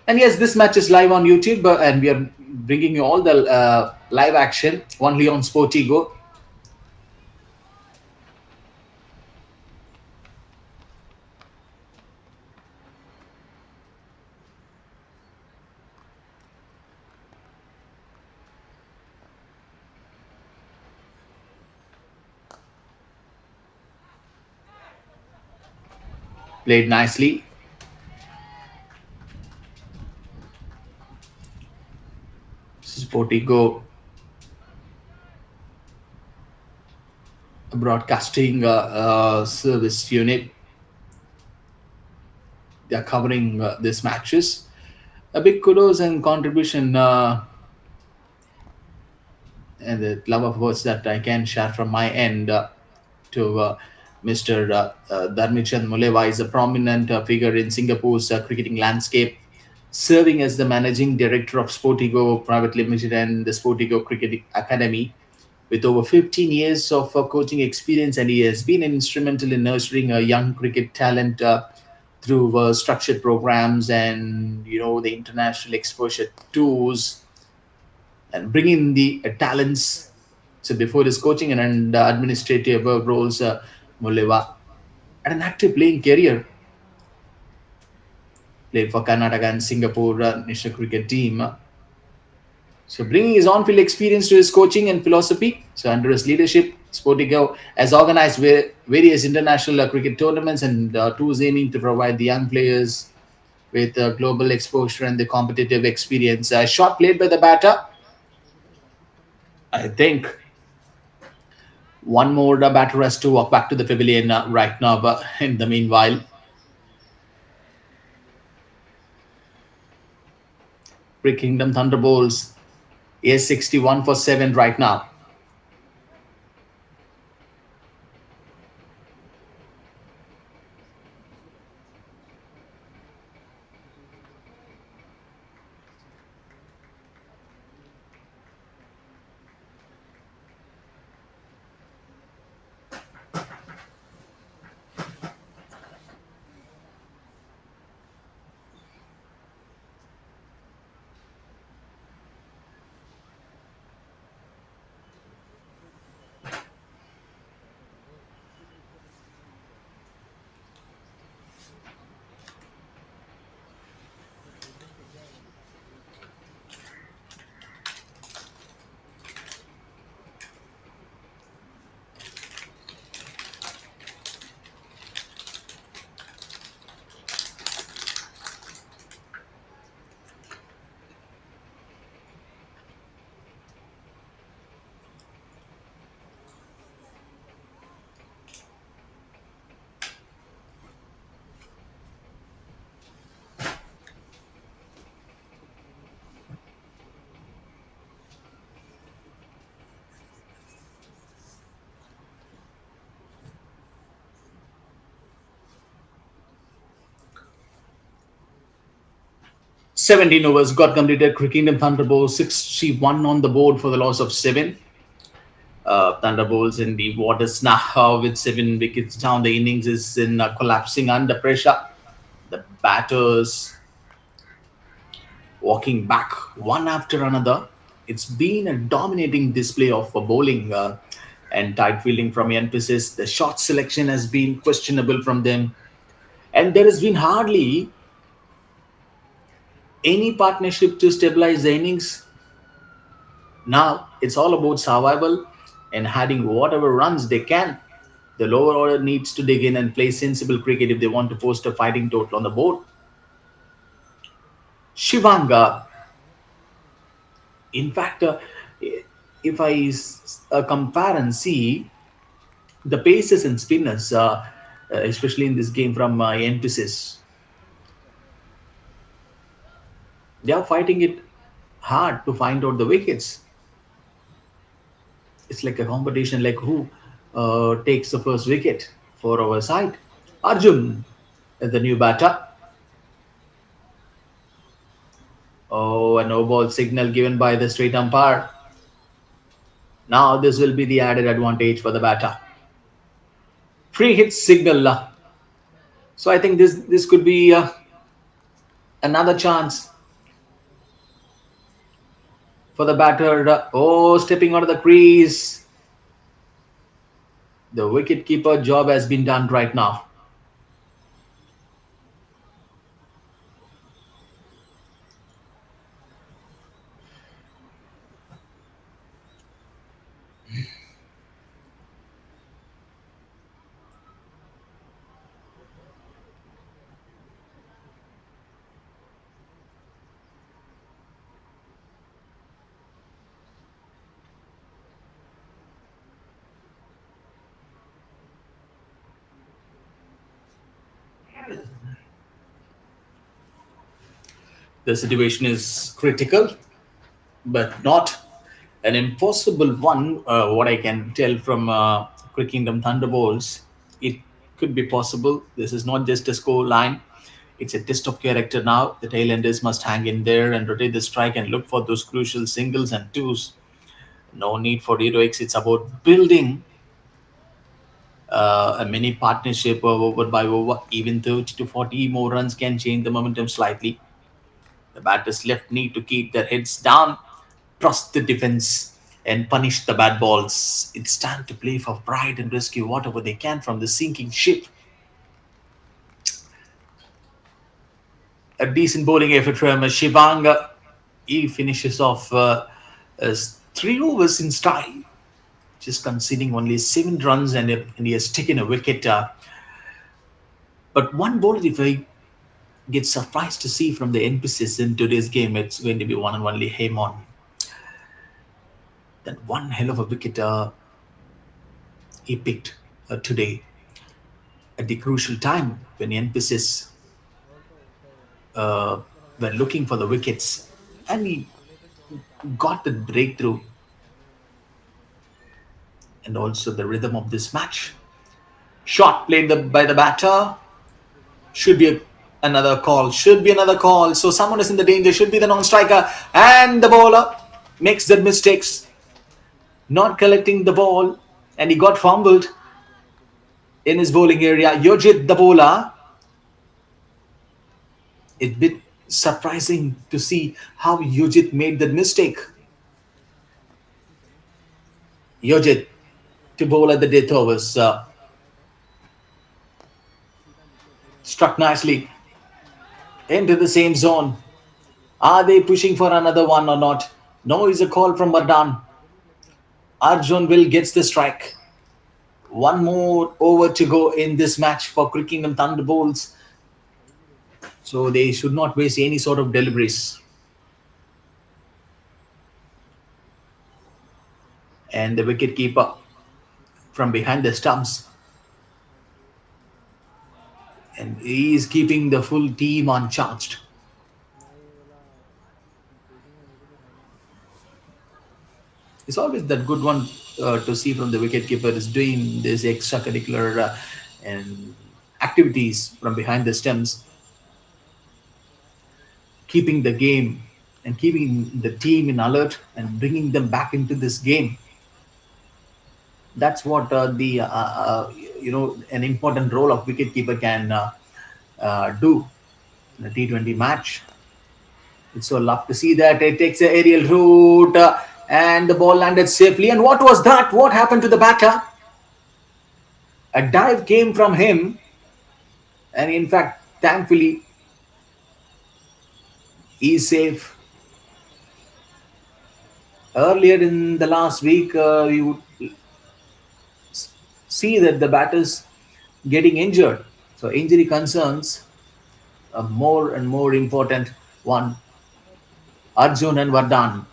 And yes, this match is live on YouTube, and we are bringing you all the live action only on SportyGo. Played nicely. SportyGo broadcasting service unit. They are covering these matches. A big kudos and contribution, and the love of words that I can share from my end to Mr. Dharmichand Muleva is a prominent figure in Singapore's cricketing landscape, serving as the managing director of SportyGo Private Limited and the SportyGo Cricket Academy. With over 15 years of coaching experience, and he has been instrumental in nurturing a young cricket talent through structured programs and the international exposure tours, and bringing the talents. So before his coaching and administrative roles, Muleva had an active playing career, played for Karnataka and Singapore national cricket team. So bringing his on-field experience to his coaching and philosophy. So under his leadership, SportyGo has organized various international cricket tournaments and tours aiming to provide the young players with global exposure and the competitive experience. A shot played by the batter. I think one more batter has to walk back to the pavilion right now. But in the meanwhile, Brick Kingdom Thunderbolts is 61 for 7 right now. 17 overs got completed. Cricketdom Thunderbolts 61 on the board for the loss of 7. Thunderbolts in the waters now with 7 wickets down. The innings is in collapsing under pressure. The batters walking back one after another. It's been a dominating display of bowling and tight fielding from emphasis. The shot selection has been questionable from them, and there has been hardly any partnership to stabilize the innings. Now it's all about survival and adding whatever runs they can. The lower order needs to dig in and play sensible cricket if they want to post a fighting total on the board. Shivanga, in fact, if I compare and see the paces and spinners, especially in this game from NPSIS, they are fighting it hard to find out the wickets. It's like a competition, like who takes the first wicket for our side. Arjun, the new batter. Oh, a no ball signal given by the straight umpire. Now this will be the added advantage for the batter. Free hit signal. So I think this could be another chance for the batter. Oh, stepping out of the crease. The wicket keeper job has been done right now. The situation is critical, but not an impossible one. What I can tell from Crickingdom Thunderbolts, it could be possible. This is not just a score line. It's a test of character now. The tailenders must hang in there and rotate the strike and look for those crucial singles and twos. No need for heroics. It's about building a mini partnership of over by over. Even 30 to 40 more runs can change the momentum slightly. The batters left need to keep their heads down, trust the defense, and punish the bad balls. It's time to play for pride and rescue whatever they can from the sinking ship. A decent bowling effort from Shivanga. He finishes off as 3 overs in style, just conceding only 7 runs, and he has taken a wicket. But one bowler, if I get surprised to see from the NPCs in today's game, it's going to be one and only Hemon. That one hell of a wicket he picked today at the crucial time when the NPCs uh, were looking for the wickets, and he got the breakthrough and also the rhythm of this match. Shot played by the batter. Should be another call. Should be another call. So someone is in the danger. Should be the non-striker. And the bowler makes the mistakes. Not collecting the ball. And he got fumbled in his bowling area. Yojit, the bowler. It's a bit surprising to see how Yojit made that mistake. Yojit to bowl at the death overs. Struck nicely into the same zone. Are they pushing for another one or not? No, is a call from Mardan. Arjun will gets the strike. One more over to go in this match for Crickingdom Thunderbolts. So they should not waste any sort of deliveries. And the wicket keeper from behind the stumps. And he is keeping the full team uncharged. It's always that good one to see from the wicket keeper is doing this extracurricular and activities from behind the stumps, keeping the game and keeping the team in alert and bringing them back into this game. That's what the an important role of wicketkeeper can do in a T20 match. So love to see that. It takes an aerial route and the ball landed safely. And what was that? What happened to the batter? A dive came from him, and in fact, thankfully, he's safe. Earlier in the last week, we would see that the batters getting injured. So injury concerns a more and more important one. Arjun and Vardhan.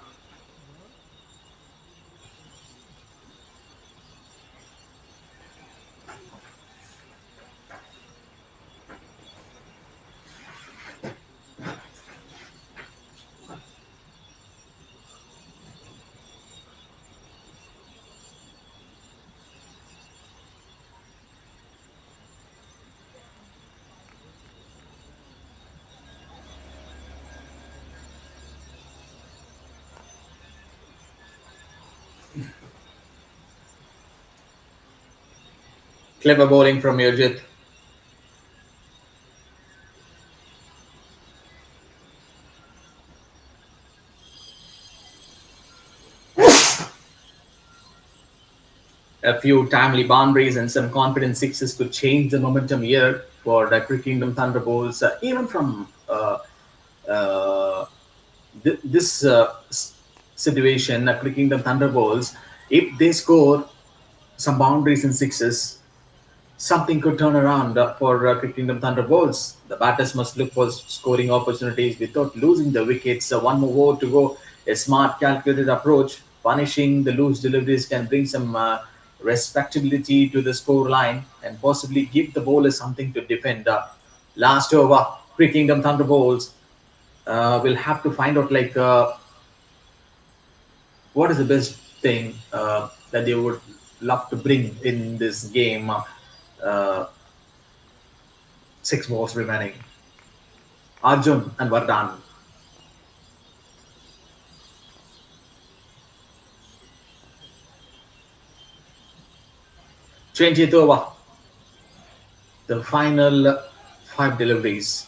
Clever bowling from Yojit. A few timely boundaries and some confident sixes could change the momentum here for the Crickingdom Thunderbolts. Even from uh, this situation, Crickingdom Thunderbolts, if they score some boundaries and sixes, something could turn around for Kingdom Thunderbolts. The batters must look for scoring opportunities without losing the wickets. One more over to go. A smart, calculated approach, punishing the loose deliveries can bring some respectability to the score line and possibly give the bowlers something to defend. Last over, Kingdom Thunderbolts will have to find out what is the best thing that they would love to bring in this game. Uh, 6 balls remaining. Arjun and Vardhan. 20th over. The final five deliveries.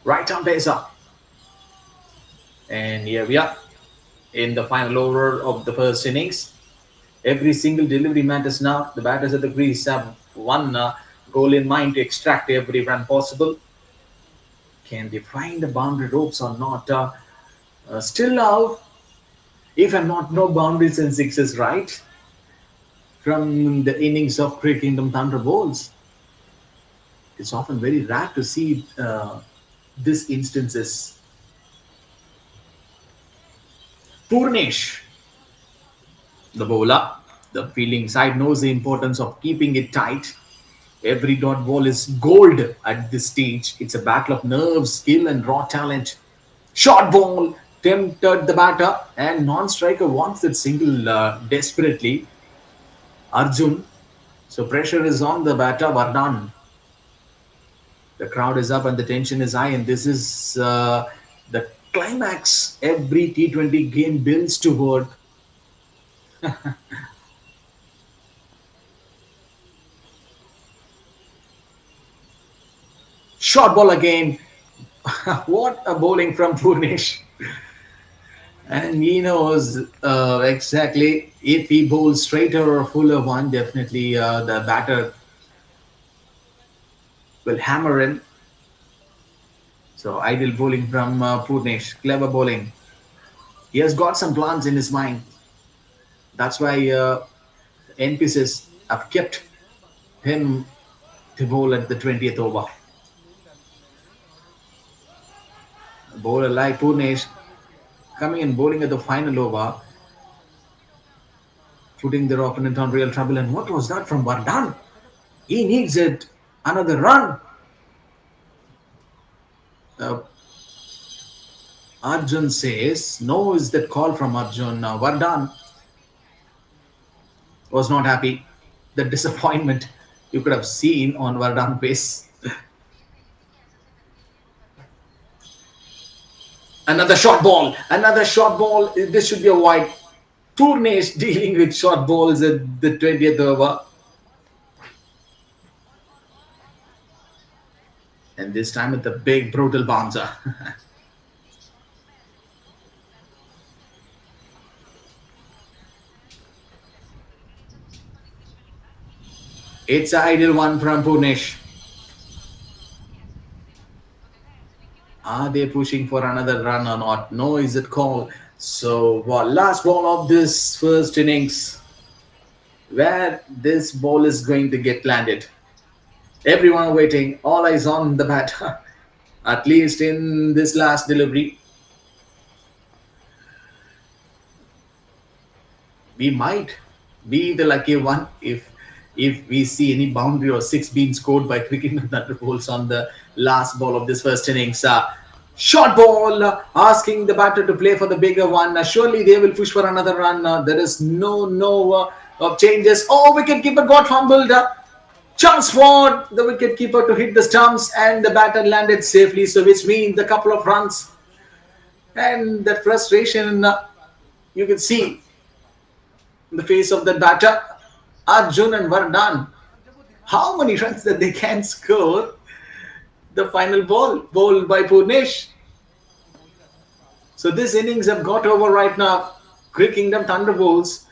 Right on pace up. And here we are in the final over of the first innings. Every single delivery matters now. The batters at the crease have one goal in mind to extract every run possible. Can they find the boundary ropes or not? Still now, if I'm not no boundaries and sixes, right? From the innings of Cricket Kingdom Thunderbolts, it's often very rare to see these instances. Purnesh, the bowler, the fielding side knows the importance of keeping it tight. Every dot ball is gold at this stage. It's a battle of nerves, skill, and raw talent. Short ball tempted the batter, and non-striker wants that single desperately. Arjun. So pressure is on the batter, Vardhan. The crowd is up and the tension is high, and this is the climax every T20 game builds toward. Short ball again. What a bowling from Purnesh. And he knows exactly if he bowls straighter or fuller one, definitely the batter will hammer in. So ideal bowling from Purnesh. Clever bowling. He has got some plans in his mind. That's why NPSIS have kept him to bowl at the 20th over. Bowler like Purnesh coming and bowling at the final over, putting their opponent on real trouble. And what was that from Vardhan? He needs it. Another run. Uh, Arjun says, no is that call from Arjun. Vardhan was not happy. The disappointment you could have seen on Vardhan's face. Another short ball. Another short ball. This should be a wide. Purnesh dealing with short balls at the 20th over. And this time with the big brutal bouncer. It's an ideal one from Purnesh. Are they pushing for another run or not? No, is it call? So, last ball of this first innings, where this ball is going to get landed. Everyone waiting, all eyes on the bat. At least in this last delivery, we might be the lucky one if we see any boundary or six being scored by Crickingdom Thunderbolts on the last ball of this first innings. Short ball, asking the batter to play for the bigger one. Surely they will push for another run. There is no of changes. Oh, wicketkeeper got fumbled. Chance for the wicketkeeper to hit the stumps, and the batter landed safely. So, which means the couple of runs and that frustration you can see in the face of the batter, Arjun and Vardhan. How many runs that they can score? The final ball by Purnesh. So this innings have got over right now. Great Kingdom Thunderbolts.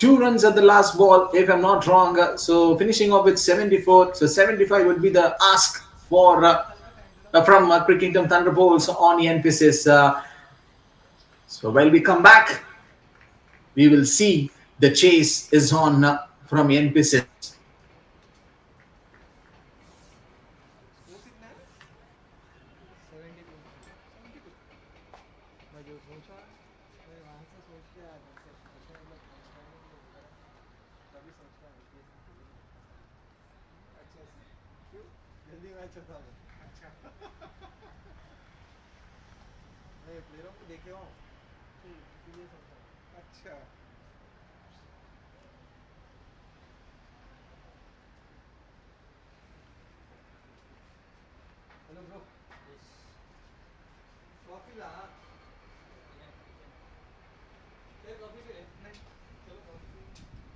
2 runs at the last ball, if I'm not wrong. So finishing off with 74. So 75 would be the ask for from Great Kingdom Thunderbolts on the NPSIS. So while we come back, we will see the chase is on from NPSIS. Score कितना है? 72. 72. मैं जो सोचा मैं वहाँ से सोच के आया था, ऐसे मतलब अंडरस्टैंडिंग नहीं होता है, तभी सोच के आया कि ऐसा कुछ नहीं। अच्छा से क्यों जल्दी मैच होता है? अच्छा मैं प्लेयरों को देखे हूँ इसीलिए सोचा। अच्छा हेलो ब्रो, कॉफी ला। ये कॉफी पे नहीं, चलो कॉफी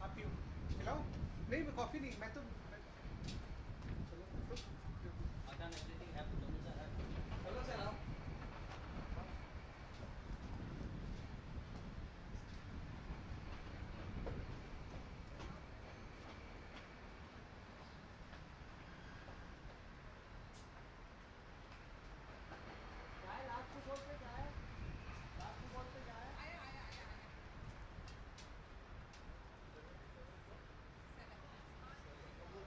आप पियो। खिलाओ? नहीं मैं कॉफी नहीं, मैं तो चलो चलो चलाओ। लास्ट बॉल पे क्या है? लास्ट बॉल पे क्या है? वो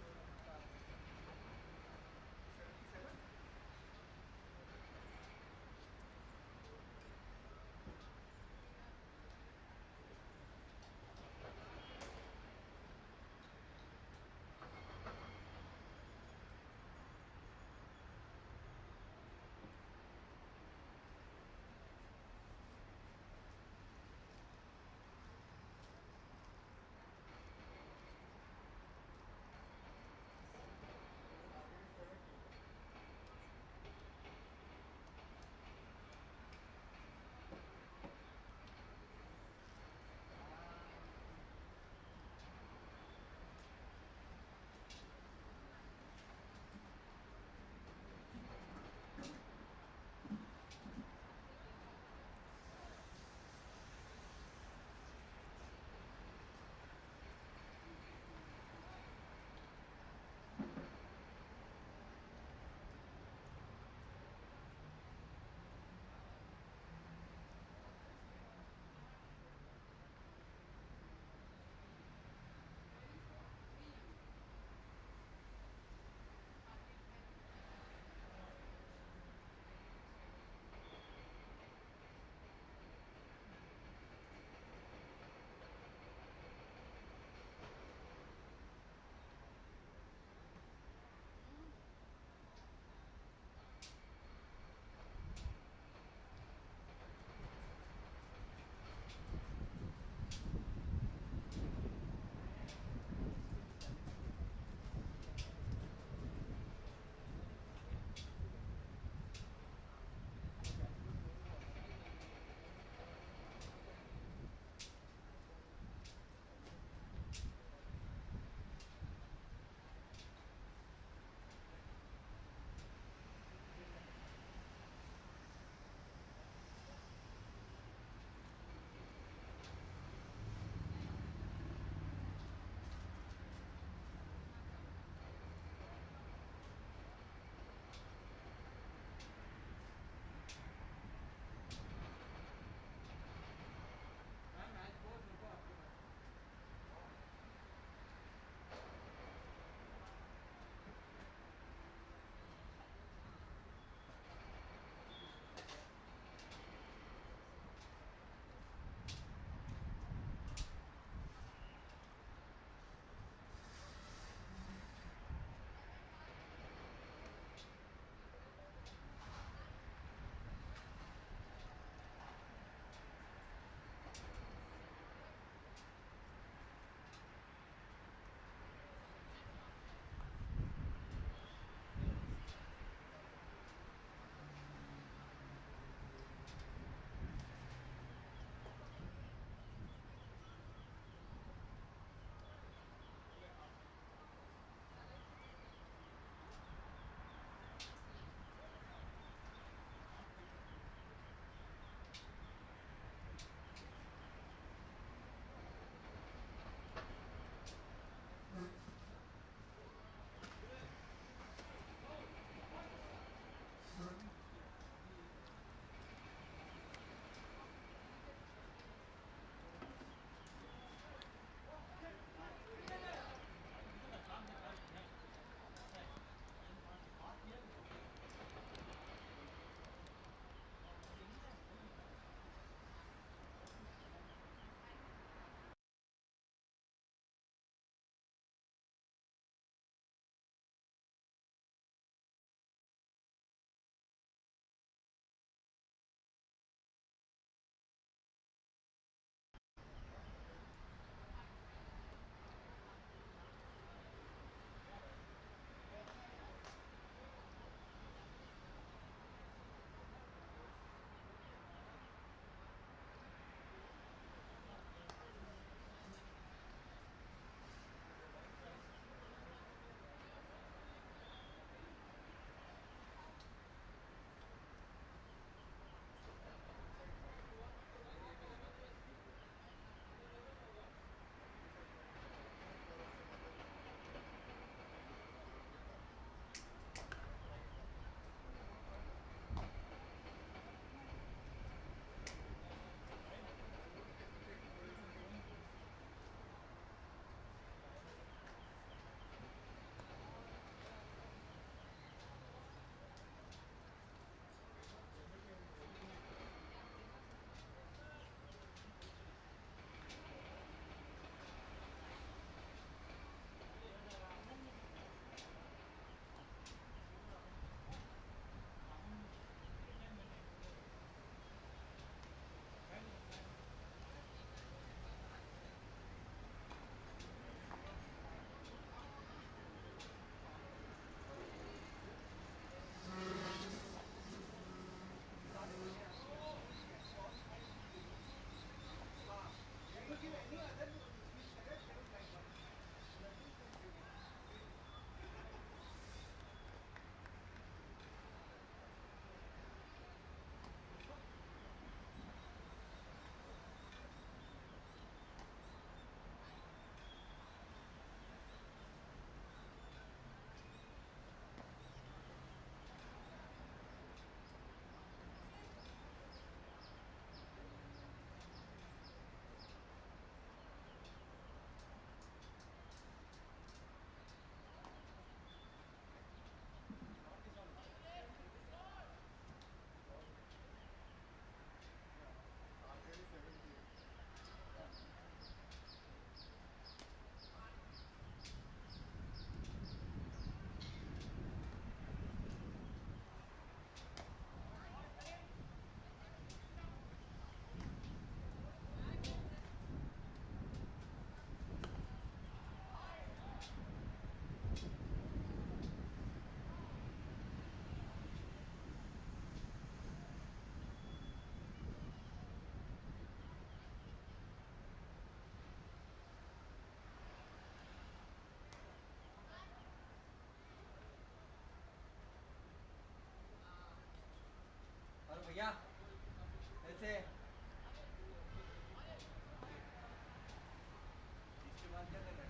इसके बाद क्या करना है?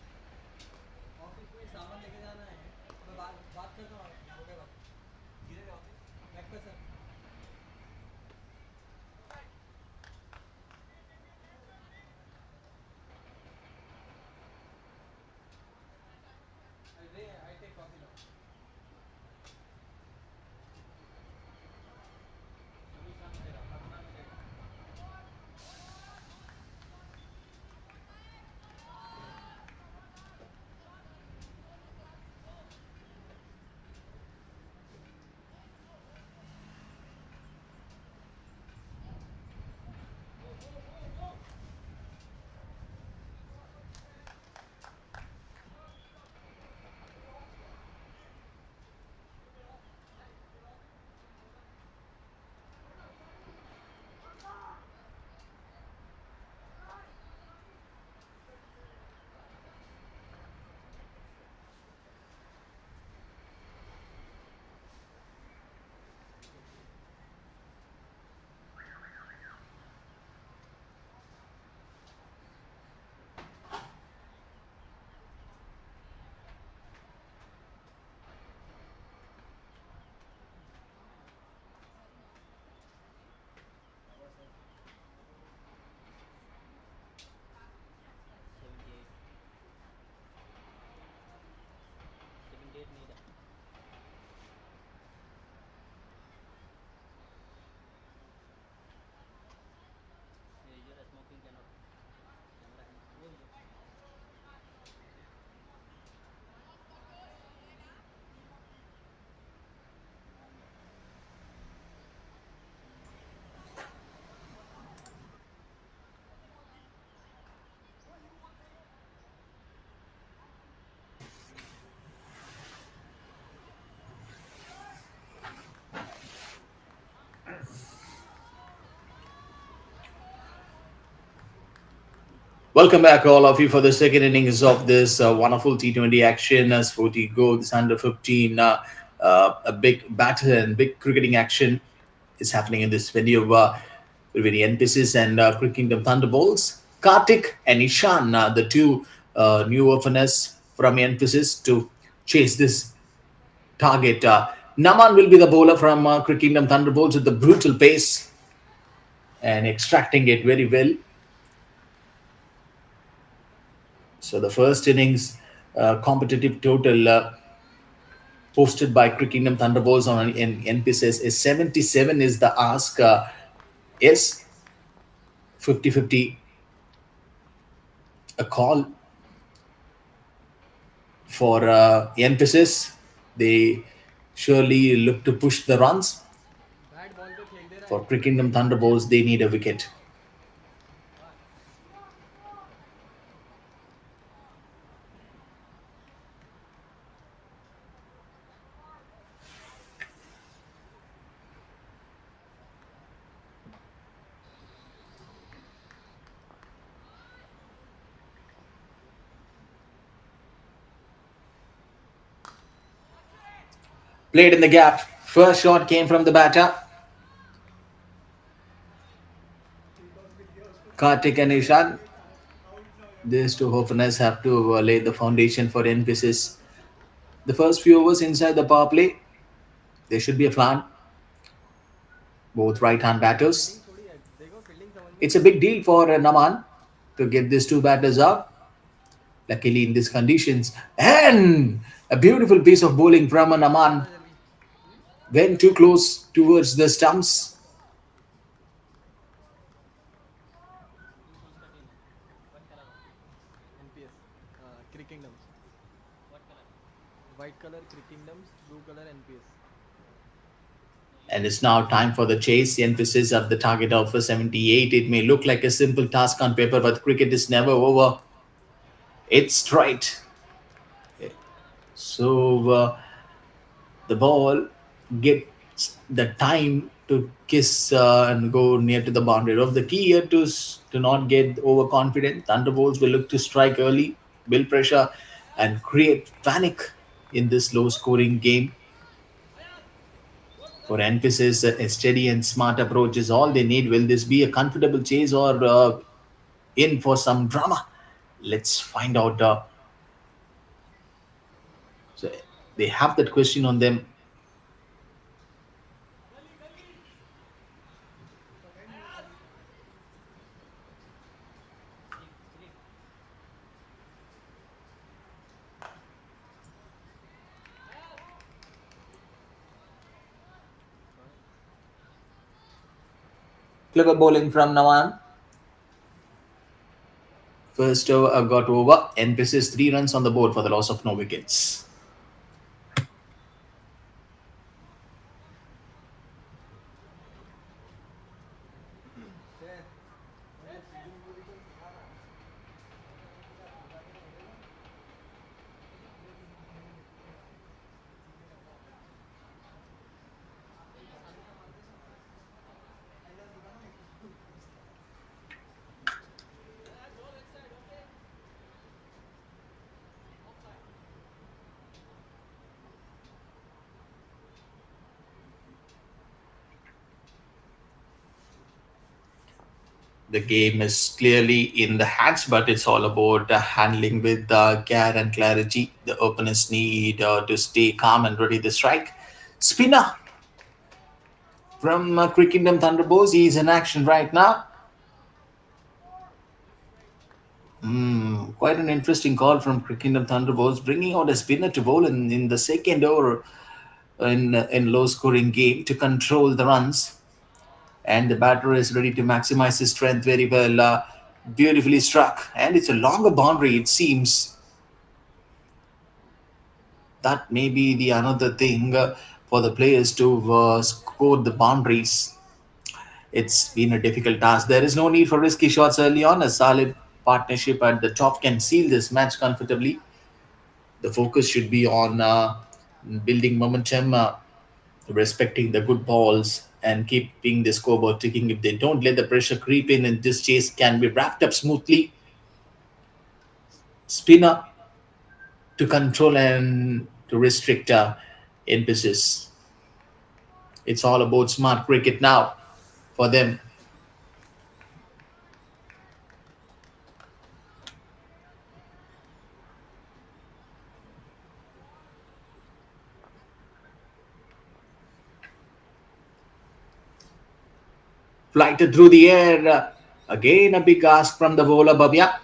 ऑफिस में सामान लेके जाना है। मैं बात बात करता हूँ आपसे, हो गया बात। किधर है ऑफिस? बैक पे सर। अरे आई टेक कॉफी नाउ। सभी सामने तेरा अपना मिलेगा। Welcome back, all of you, for the second innings of this wonderful T20 action. SportyGo, this under 15, a big battle and big cricketing action is happening in this venue between the NPSIS and Crickingdom Thunderbolts. Kartik and Ishan, the two new openers from NPSIS, to chase this target. Naman will be the bowler from Crickingdom Thunderbolts with the brutal pace and extracting it very well. So the first innings competitive total posted by Crickingdom Thunderbolts on NPSS is 77 is the ask. Yes, 50-50 a call for NPSS. They surely look to push the runs. Bat ball पे फेंक दे रहा For है। Crickingdom Thunderbolts, they need a wicket. Played in the gap. First shot came from the batter. Kartik and Ishan. These two openers have to lay the foundation for NPSS. The first few overs inside the power play, there should be a plan. Both right-hand batters. Fielding थोड़ी है, देखो fielding समझ में It's नहीं a uh big रही। deal for Naman to get these two batters out. Luckily, in these conditions, and a beautiful piece of bowling from बता Naman जल्दी। went too close towards the stumps. NPS CricKingdoms. White colour CricKingdoms, blue colour NPS. And it's now time for the chase. The emphasis of the target of 78. It may look like a simple task on paper, but cricket is never over. It's straight. So the ball gets the time to kiss and go near to the boundary. Of the key here to not get overconfident. Thunderbolts will look to strike early, build pressure, and create panic in this low-scoring game. For emphasis, a steady and smart approach is all they need. Will this be a comfortable chase or in for some drama? Let's find out. So they have that question on them. Clever bowling from Nawan. First over got over. NPSIS 3 runs on the board for the loss of no wickets. से मैं तो swimming pool तो सिखा रहा हूँ क्या पूरा दिन हो गया ऐसा सिखाना है The game is clearly in the hands, but it's all about handling with care and clarity. The openers need to stay calm and ready to strike. Spinner from Crickingdom Thunderbolts. He's in action right now. Quite an interesting call from Crickingdom Thunderbolts, bringing out a spinner to bowl in the second over in low scoring game to control the runs. And the batter is ready to maximize his strength very well. Beautifully struck, and it's a longer boundary. It seems that may be the another thing for the players to score the boundaries. It's been a difficult task. There is no need for risky shots early on. A solid partnership at the top can seal this match comfortably. The focus should be on building momentum, respecting the good balls, and keeping the scoreboard ticking. If they don't let the pressure creep in, and this chase can be wrapped up smoothly. Spinner to control and to restrict emphasis. It's all about smart cricket now for them. Flighted through the air. Again, a big ask from the bowler, Bhavya.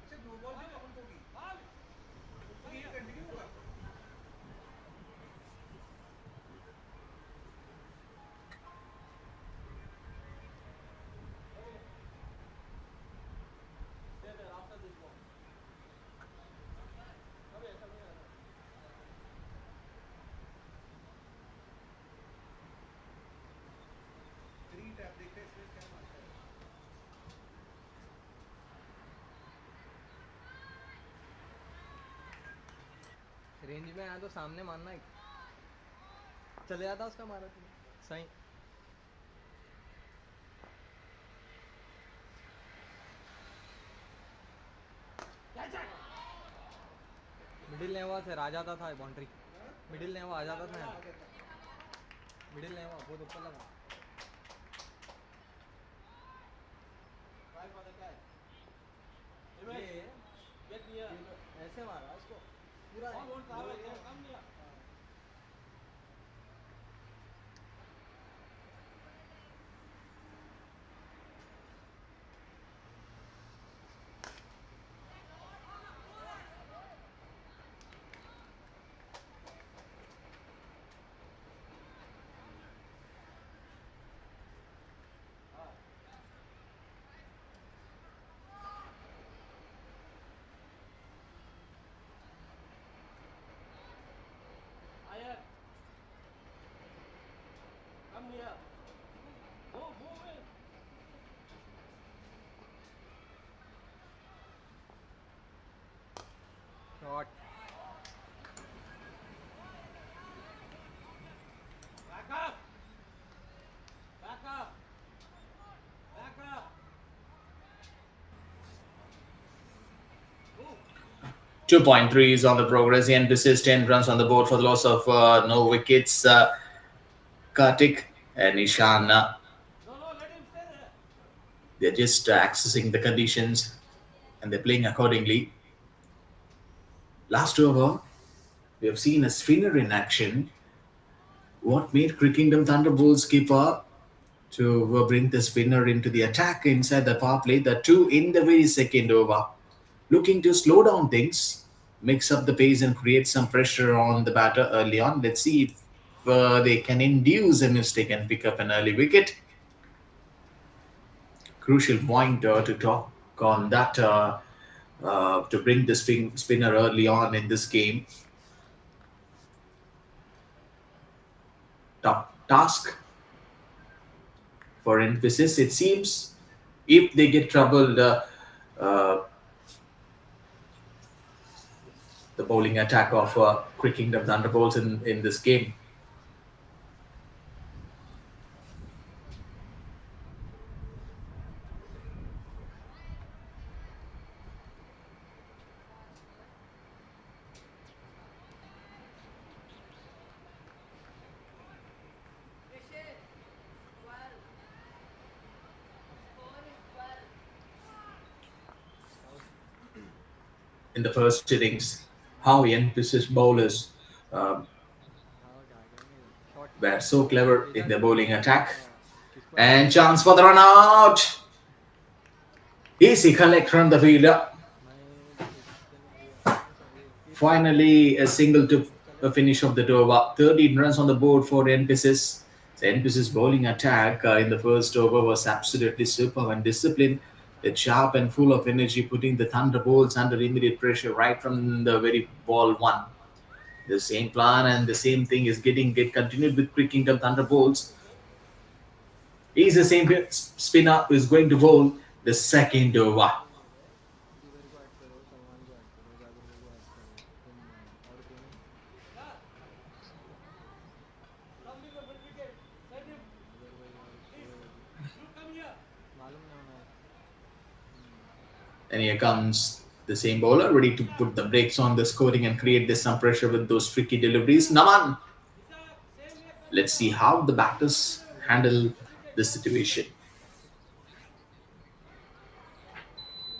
अच्छा दो ball भी count होगी तो ये continue होगा three tap देखते हैं इसमें क्या मारता है रेंज में आया तो सामने मारना है चले जाता उसका मारा तूने सही मिडिल नहीं हुआ फिर आ जाता था बाउंड्री. मिडिल नहीं हुआ आ जाता था यहाँ. मिडिल नहीं हुआ बहुत ऊपर लगा. ये ऐसे मारा इसको पूरा shot. Two point three is on the progress. The NPSIS 10 runs on the board for the loss of no wickets. Kartik and Ishan, they're just accessing the conditions and they're playing accordingly. Last over, we have seen a spinner in action. What made Crickingdom Thunderbolts keeper to bring the spinner into the attack inside the power play? The two in the very second over, looking to slow down things, mix up the pace, and create some pressure on the batter early on. Let's see if they can induce a mistake and pick up an early wicket. Crucial point to talk on that to bring the spinner early on in this game. Top task for emphasis. It seems if they get troubled, uh, the bowling attack of Crickingdom Thunderbolts in this game. In the first innings, how emphasis bowlers shot. were so clever in their bowling attack. किसको ऐसे And मारा chance for the run out. Easy collect from the fielder. मैं Finally, a single to the चले finish of the over. 13 runs on the board for NPSIS. The NPSIS bowling attack in the first over was absolutely superb and disciplined. It's sharp and full of energy, putting the Thunderbolts under immediate pressure right from the very ball one. The same plan and the same thing is get continued with Crickingdom Thunderbolts. He's the same spinner who is going to bowl the second over. इधर को add करो सलमान को add करो जाबिर भाई को add करो तुम और कौन है जाबिर भाई और शोएब मालूम नहीं होना है. And here comes the same bowler, ready to put the brakes on the scoring and create this some pressure with those tricky deliveries. Naman, let's see how the batters handle this situation.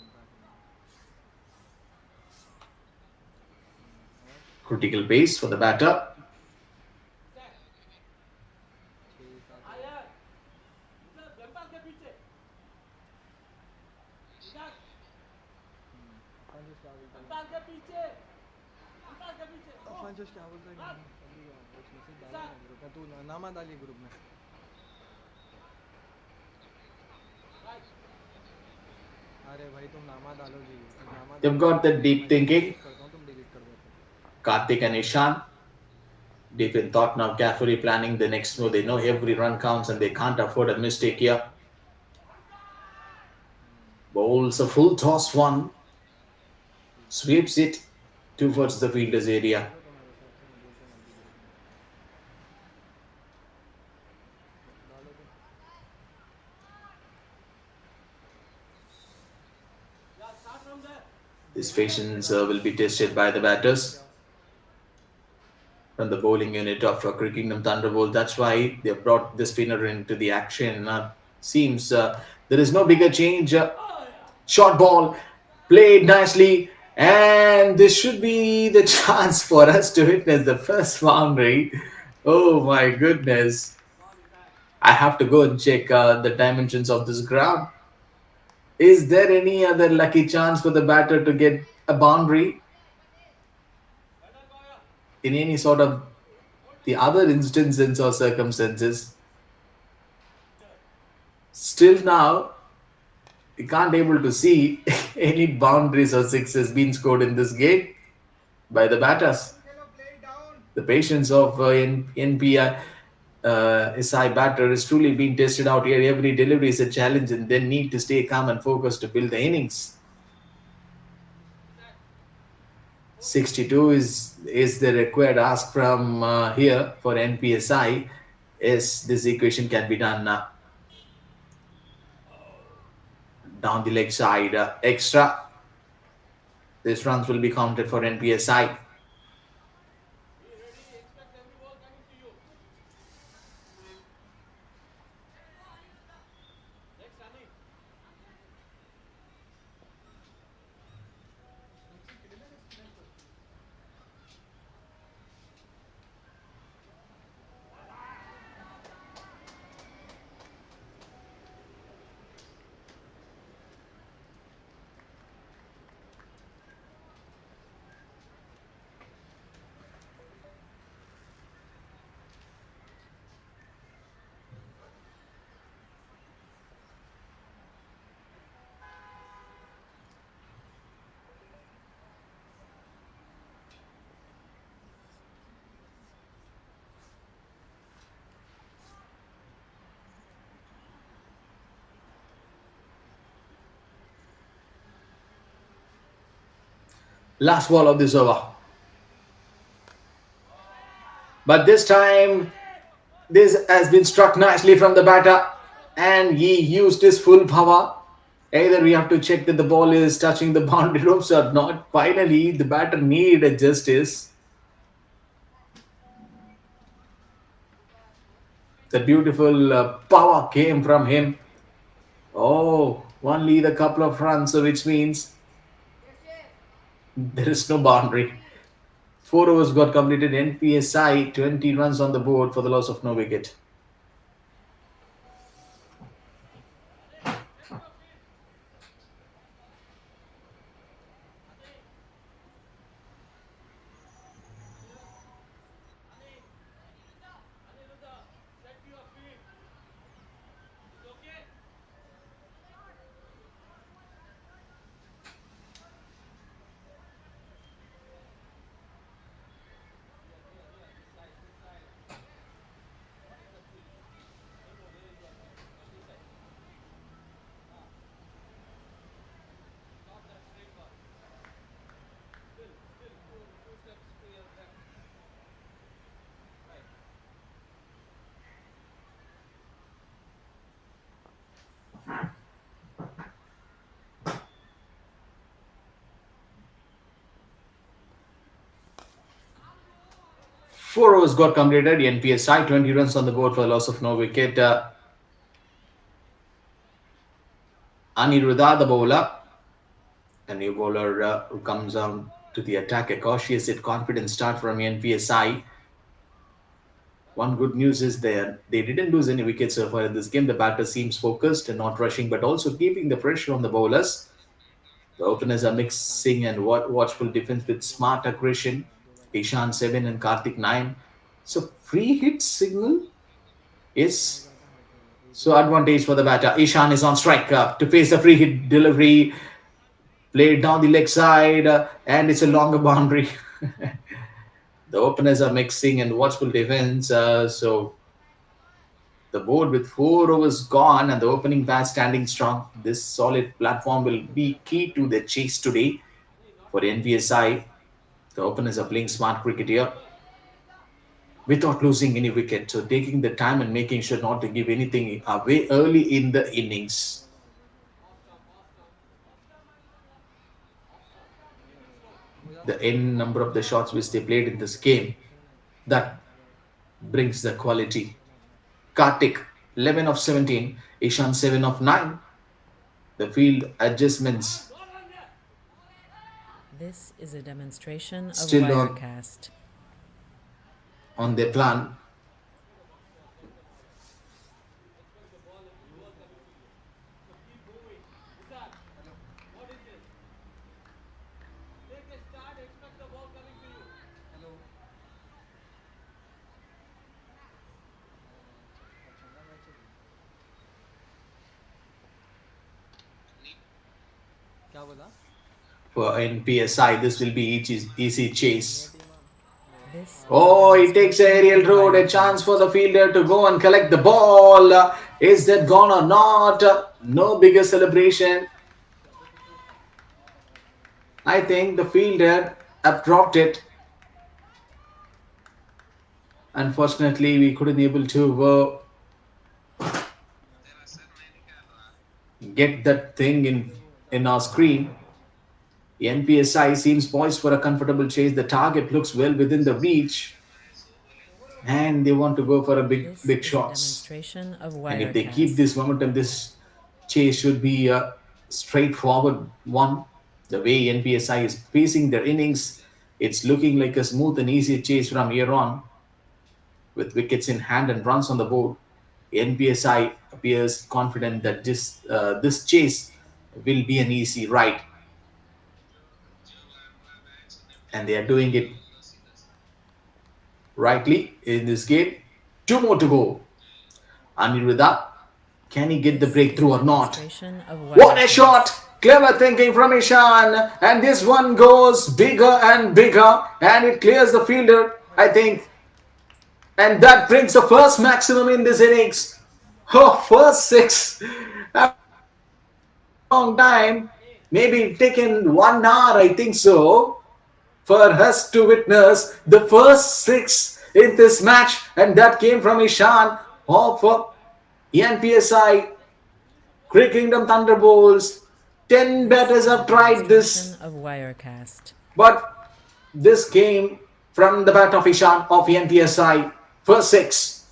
Impact नहीं. और Critical pace for the batter. 6-7 Affan जोश क्या बोलता है अफान जोश क्या बोलता है अभी कुछ मैसेज डाला है ग्रुप में. तू नामा डाली ग्रुप में. अरे भाई तुम नामा डालो जी. नामा They've डालो got the मैं deep तुम्हें thinking. मैसेज करता हूँ तुम डिलीट कर देते. Kartik and Ishan, deep in thought now, carefully planning the next move. They know every run counts and they can't afford a mistake here. Bowls a full toss one, sweeps it towards the fielder's area. करो तुम्हारे हिसाब से मैं बोलता हूँ अभी group में डालो तुम. This patience will be tested by the batters. from the bowling unit of Crickingdom Thunderbolts. That's why they brought the spinner into the action. Seems there is no bigger change. Short ball, played nicely, and this should be the chance for us to witness the first boundary. Oh my goodness. I have to go and check the dimensions of this ground. Is there any other lucky chance for the batter to get a boundary in any sort of the other instances or circumstances? Still now, we can't able to see any boundaries or sixes being scored in this game by the batters. Down Khelo, play it down. The patience of NPI SI batter is truly being tested out here. Every delivery is a challenge, and they need to stay calm and focused to build the innings. 62 is the required ask from here for NPSI. Yes, this equation can be done down the leg side. Extra. These runs will be counted for NPSI. Something criminal is spinner coach. Last ball of this over. But this time, this has been struck nicely from the batter, and he used his full power. Either we have to check that the ball is touching the boundary ropes or not. Finally, the batter needed justice. The beautiful power came from him. Oh, only the couple of runs, so which means there is no boundary. 4 overs got completed. NPSI 20 runs on the board for the loss of no wicket. Four overs got completed. NPSI 20 runs on the board for the loss of no wicket. Aniruddha, the bowler, a new bowler who comes down to the attack. A cautious yet confident start from NPSI. One good news is there they didn't lose any wickets so far in this game. The batter seems focused and not rushing, but also keeping the pressure on the bowlers. The openers are mixing and watchful defense with smart aggression. Ishan 7 and Karthik 9. So free hit signal मैं is जाता हूँ खेलो, एक so advantage for the batter. Ishan is on strike to face the free hit delivery. Played down the leg side, and it's a longer boundary. The openers are mixing and watchful defense. So the board with 4 overs gone and the opening bat standing strong. This solid platform will be key to the chase today for NPSI. The openers are playing smart cricket here without losing any wicket. So taking the time and making sure not to give anything away early in the innings. हो जाता The है, n number of the shots which they played in this game. that brings the quality. Kartik 11 of 17, Ishan 7 of 9. The field adjustments This is a demonstration of still Wirecast. on their plan. Hello अच्छा ना match क्या बोला For NPSI, this will be easy senior chase. Team This is a Oh, he takes an demonstration of aerial road, a chance for Wirecast. the fielder to go and collect the ball. Is that gone or not? No bigger celebration. I think the fielder have dropped it. Unfortunately, we couldn't able to get that thing in our screen. The NPSI seems poised for a comfortable chase. The target looks well within the reach, and they want to go for a This big is a shots. demonstration of And if they keep Wirecast. this momentum, this chase should be a straightforward one. The way NPSI is pacing their innings, it's looking like a smooth and easy chase from here on. With wickets in hand and runs on the board, NPSI appears confident that this chase will be an easy ride, and they are doing it rightly in this game. Two more to go. Aniruddha, can he get the This is a breakthrough or not? demonstration of What a shot! Wirecast. Clever thinking from Ishan, and this one goes bigger and bigger, and it clears the fielder, I think, and that brings the first maximum in this innings. Oh, first six after a long time, maybe taken 1 hour, I think so, for us to witness the first six in this match, and that came from Ishan of NPSI Crickingdom Thunderbolts. 10 This batters is a have tried demonstration this, of Wirecast. but this came from the bat of Ishan of NPSI. First six.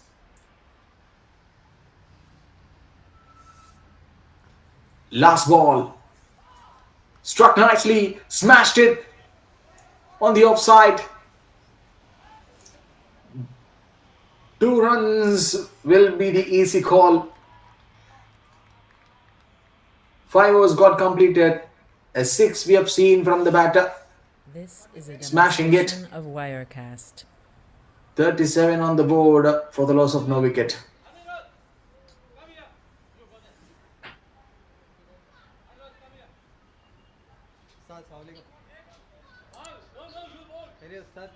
Last ball. Struck nicely, smashed it on the offside. 2 runs will be the easy call. 5 overs got completed. A six we have seen from the batter, This is a smashing it. demonstration of Wirecast. 37 on the board for the loss of no wicket. साथ सावली का मेरे साथ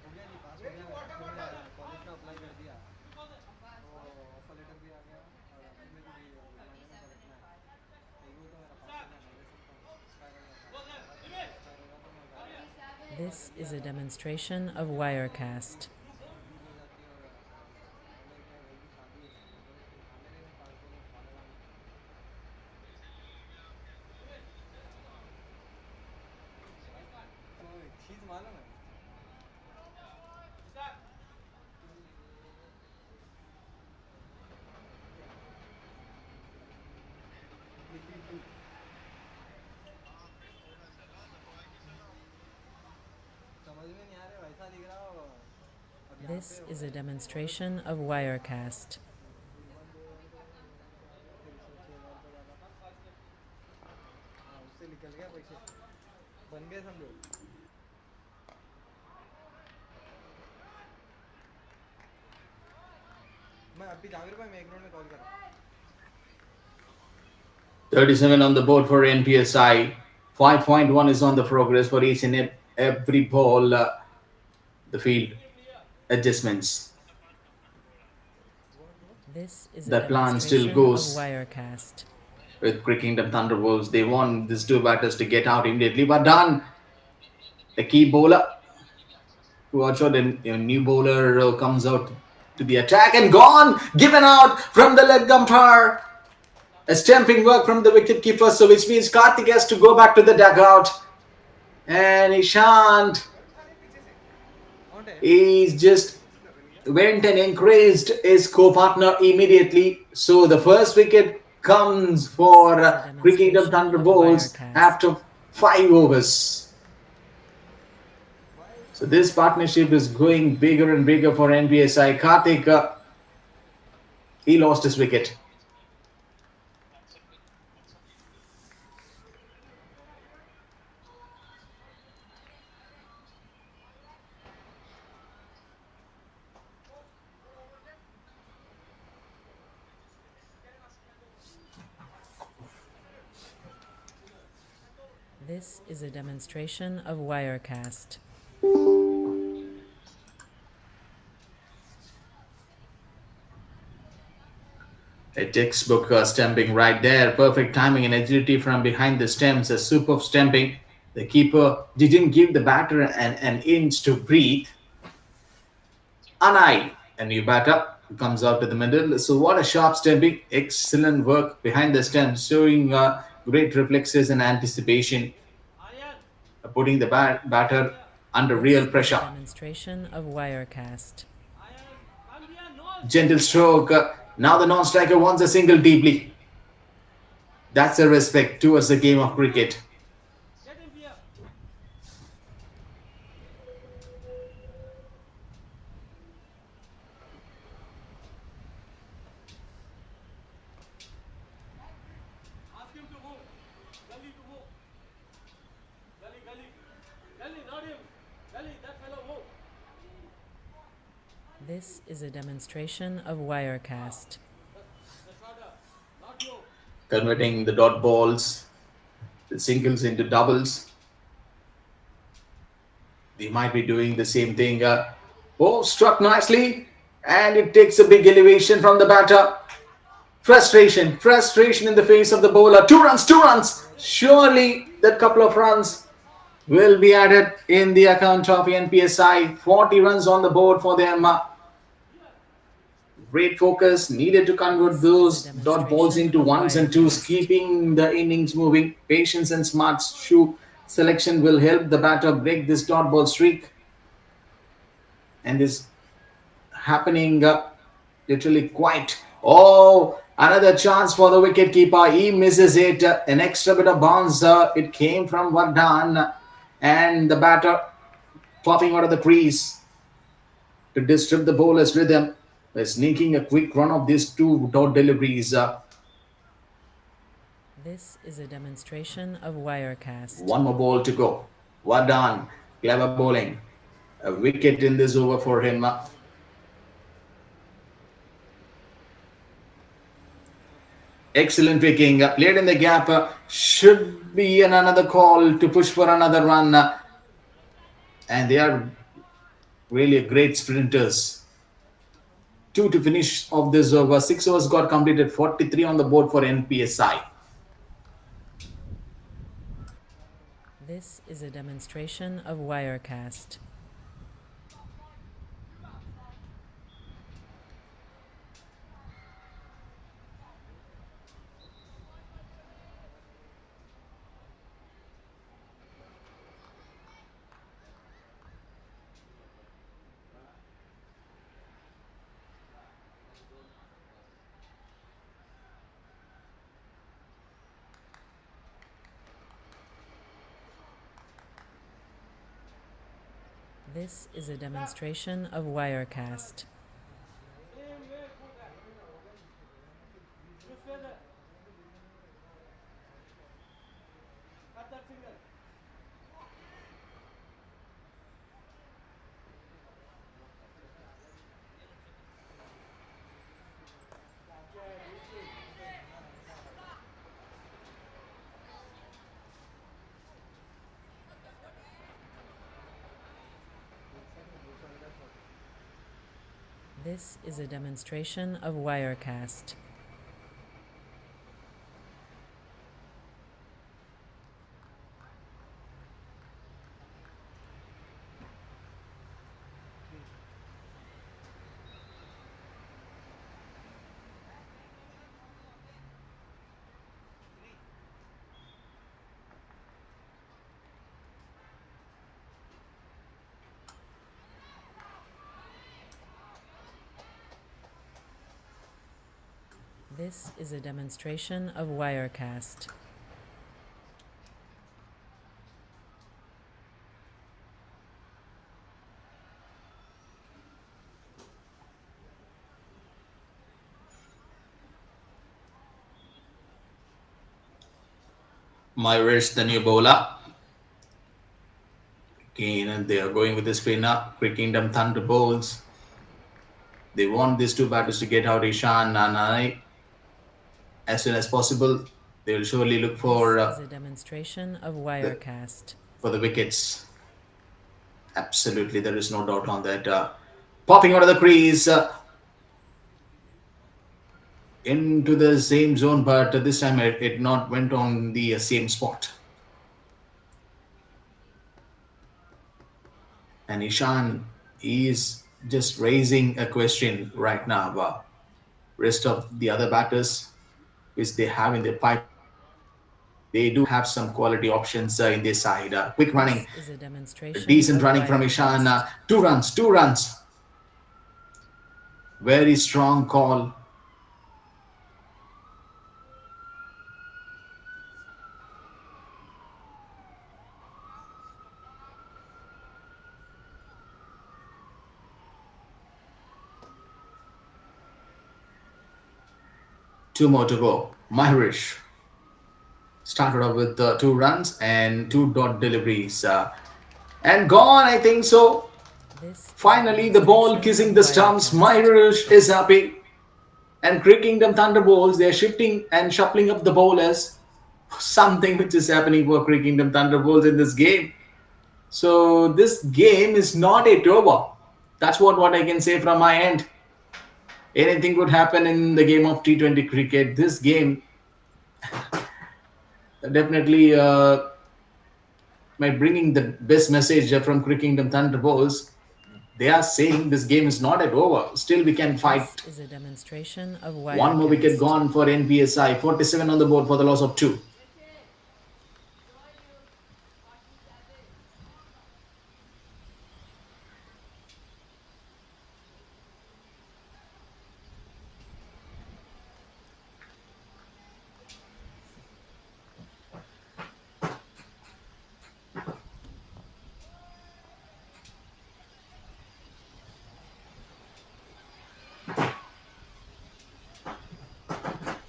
हो गया नहीं पास हो गया college में अप्लाई कर दिया तो ऑफर लेटर भी आ गया और अपने में भी महीने में रखना है तो वो तो मेरा पास हो गया नहीं ले सकता हूँ एक्सपायर हो जाता है एक्सपायर हो जाता है This is a demonstration of Wirecast. हो जाती है और हमें क्या भाई की शादी है तो खाने नहीं पार्टी में खाने वाले तो एक चीज़ मालूम है समझ में नहीं आ रहा वैसा दिख रहा हो अब यहाँ This पे is a demonstration of Wirecast. फिर सोचे और तो ज़्यादा हाँ उससे निकल गया पैसे बन गए समझो मैं अभी जामिर भाई मैं एक मिनट में कॉल कर रहा हूँ 37 on the board for NPSI. 5.1 is on the progress for each and every ball. The field adjustments. This is a The plan still demonstration of goes Wirecast. with Crickingdom Thunderbolts. They want these two batters to get out immediately, but done. The key bowler. Watch out, a new bowler comes out to the attack and gone. Given out from the leg umpire. A stamping work from the wicketkeeper, so which means Karthik has to go back to the dugout. And Ishant He's just went and encouraged his co-partner immediately. So the first wicket comes for Crickingdom demonstration of Thunderbolts Wirecast. after 5 overs. So this partnership is going bigger and bigger for NPSI. Karthik, he lost his wicket. This is a demonstration of Wirecast. A textbook stamping right there. Perfect timing and agility from behind the stems. A superb stamping. The keeper didn't give the batter an inch to breathe. Anai, a new batter, comes out to the middle. So what a sharp stamping. Excellent work behind the stems, showing great reflexes and anticipation, putting the batter under This real is a pressure. demonstration of Wirecast. Gentle stroke. Now the non-striker wants a single deeply. That's a respect towards the game of cricket. This is a demonstration of Wirecast. Converting the dot balls, the singles into doubles. They might be doing the same thing. Struck nicely, and it takes a big elevation from the batter. Frustration in the face of the bowler. 2 runs, 2 runs. Surely that couple of runs will be added in the account of NPSI. 40 runs on the board for them. Great focus needed to convert those dot balls into ones and twos, keeping the innings moving. Patience and smart shoe selection will help the batter break this dot ball streak. And this happening literally quite. Oh, another chance for the wicket keeper. He misses it. An extra bit of bounce. It came from Vardhan, and the batter popping out of the crease to disturb the bowler's rhythm by sneaking a quick run of these two dot deliveries. This is a demonstration of Wirecast. One more ball to go. Vardhan, clever bowling. A wicket in this over for him. Excellent picking. Played in the gap. Should be another call to push for another run. And they are really great sprinters. 2 to finish of this over. 6 overs got completed. 43 on the board for NPSI. This is a demonstration of Wirecast. This is a demonstration of Wirecast. This is a demonstration of Wirecast. This is a demonstration of Wirecast. My wish, the new bowler. Again, and they are going with the spinner. Crickingdom Thunderbolts. They want these two batters to get out Ishan and I as soon as possible. They will surely look This is a demonstration of the Wirecast. for the wickets. Absolutely, there is no doubt on that. Popping out of the crease into the same zone, but this time it not went on the same spot. And Ishan is just raising a question right now. Rest of the other batters which they have in their pipeline, they do have some quality options in their side. Quick running, This is a demonstration decent of running from Ishan. Wirecast. 2 runs, 2 runs. Very strong call. Two more to go. Maharish started off with 2 runs and two dot deliveries. And gone, I think so. This is a Finally, the ball demonstration kissing of the stumps. Wirecast. Maharish is happy. And Crickingdom Thunderbolts, they're shifting and shuffling up the bowlers. Something which is happening for Crickingdom Thunderbolts in this game. So this game is not yet over. That's what I can say from my end. Anything could happen in the game of T20 cricket. This game definitely by bringing the best message from Crickingdom Thunderbolts. They are saying this game is not at over. Still, we can fight. This is a demonstration of One more wicket Wirecast. gone for NPSI. 47 on the board for the loss of 2.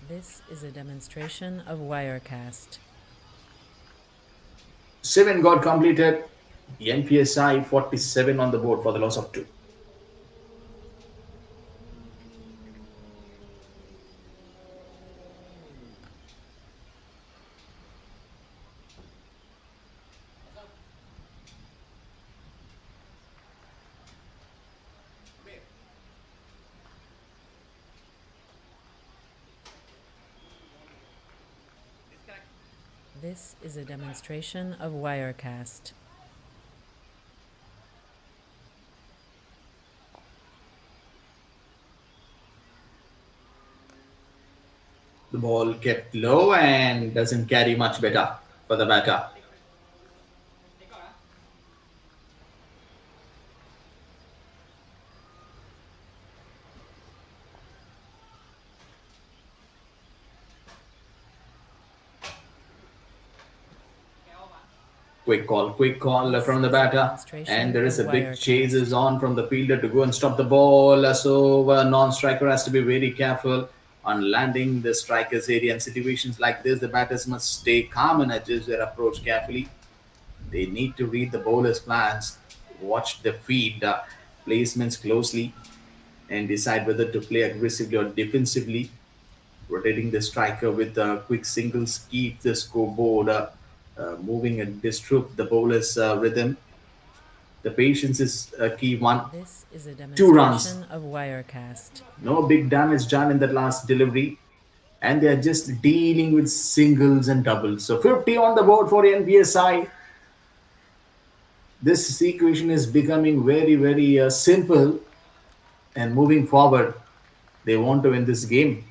This is a demonstration of Wirecast. 7 got completed. The NPSI 47 on the board for the loss of 2. This is a demonstration of Wirecast. The ball kept low and doesn't carry much better for the batter. Quick call from the batter. And there is a big chase is on from the fielder to go and stop the ball. So non-striker has to be very careful on landing the striker's area. In situations like this, the batters must stay calm and adjust their approach carefully. They need to read the bowler's plans, watch the feed placements closely, and decide whether to play aggressively or defensively. Rotating the striker with quick singles keeps the scoreboard moving and disrupt the bowler's rhythm. The patience is a key one. This is a 2 runs. demonstration of Wirecast. No big damage done in that last delivery. And they are just dealing with singles and doubles. So 50 on the board for NPSI. This equation is becoming very simple. And moving forward, they want to win this game.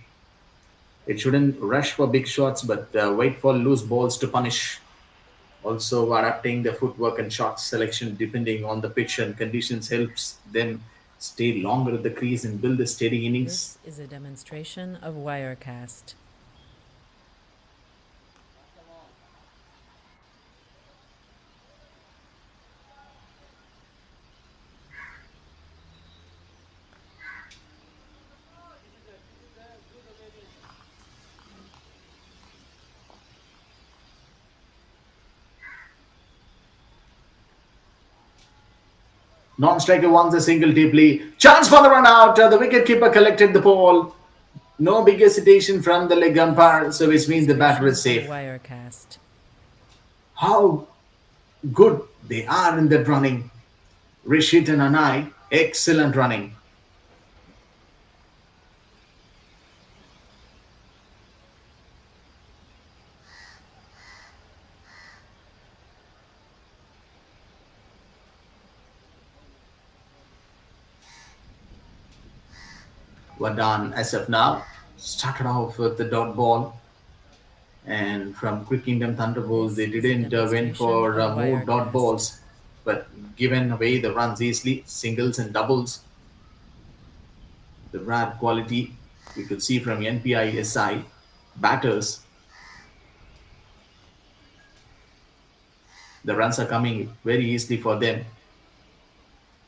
It shouldn't rush for big shots, but wait for loose balls to punish. Also, adapting the footwork and shot selection depending on the pitch and conditions helps them stay longer at the crease and build a steady innings. This is a demonstration of Wirecast. Non-striker wants a single deeply. Chance for the run out. The wicket keeper collected the ball. No big hesitation from the leg umpire, so which means the batter is Demonstration of safe. Wirecast. How good they are in that running. Rishit and Anai, excellent running. Vadan as of now started off with the dot ball, and from Crickingdom Thunderbolts they This is a didn't win demonstration for of more dot Wirecast. balls, but given away the runs easily, singles and doubles. The rare quality we could see from NPSI batters. The runs are coming very easily for them.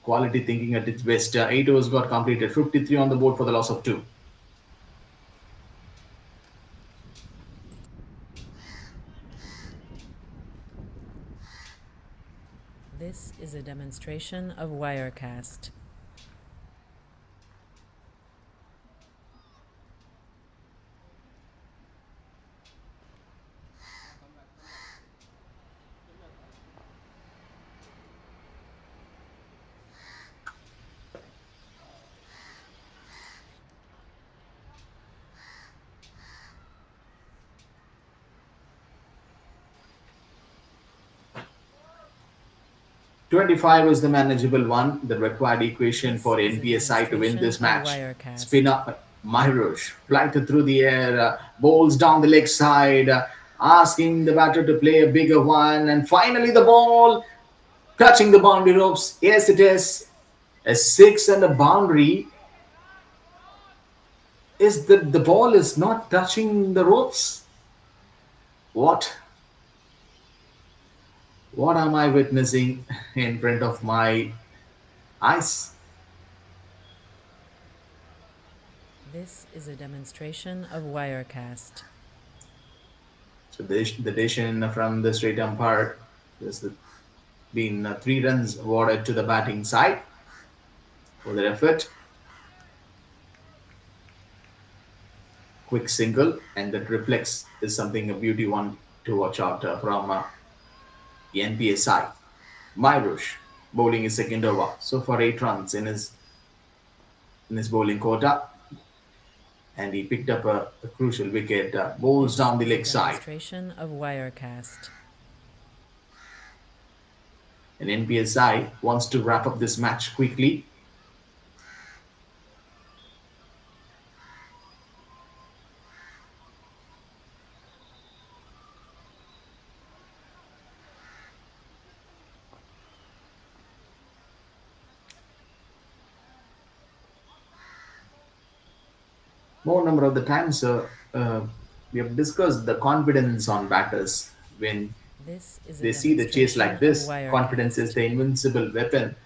Quality thinking at its best. 8 overs got completed, 53 on the board for the loss of 2. This is a demonstration of Wirecast. "25" is the manageable one, the required equation This for is a NPSI to win demonstration this of match. Wirecast. Spinner Myrush flighted through the air, bowls down the leg side, asking the batter to play a bigger one, and finally the ball touching the boundary ropes. Yes, it is a six and a boundary. Is the ball is not touching the ropes? What? What am I witnessing in front of my eyes? This is a demonstration of Wirecast. So the decision from the straight umpire has been 3 runs awarded to the batting side for their effort. Quick single, and the triplex is something a beauty one to watch out from the NPSI. Myrush bowling his second over, so for 8 runs in his bowling quota, and he picked up a crucial wicket. Bowls This down the is a leg side. demonstration of Wirecast. And NPSI wants to wrap up this match quickly. More number of the times we have discussed the confidence on batters. When This is a they see the chase demonstration like of this, confidence is Wirecast. the invincible weapon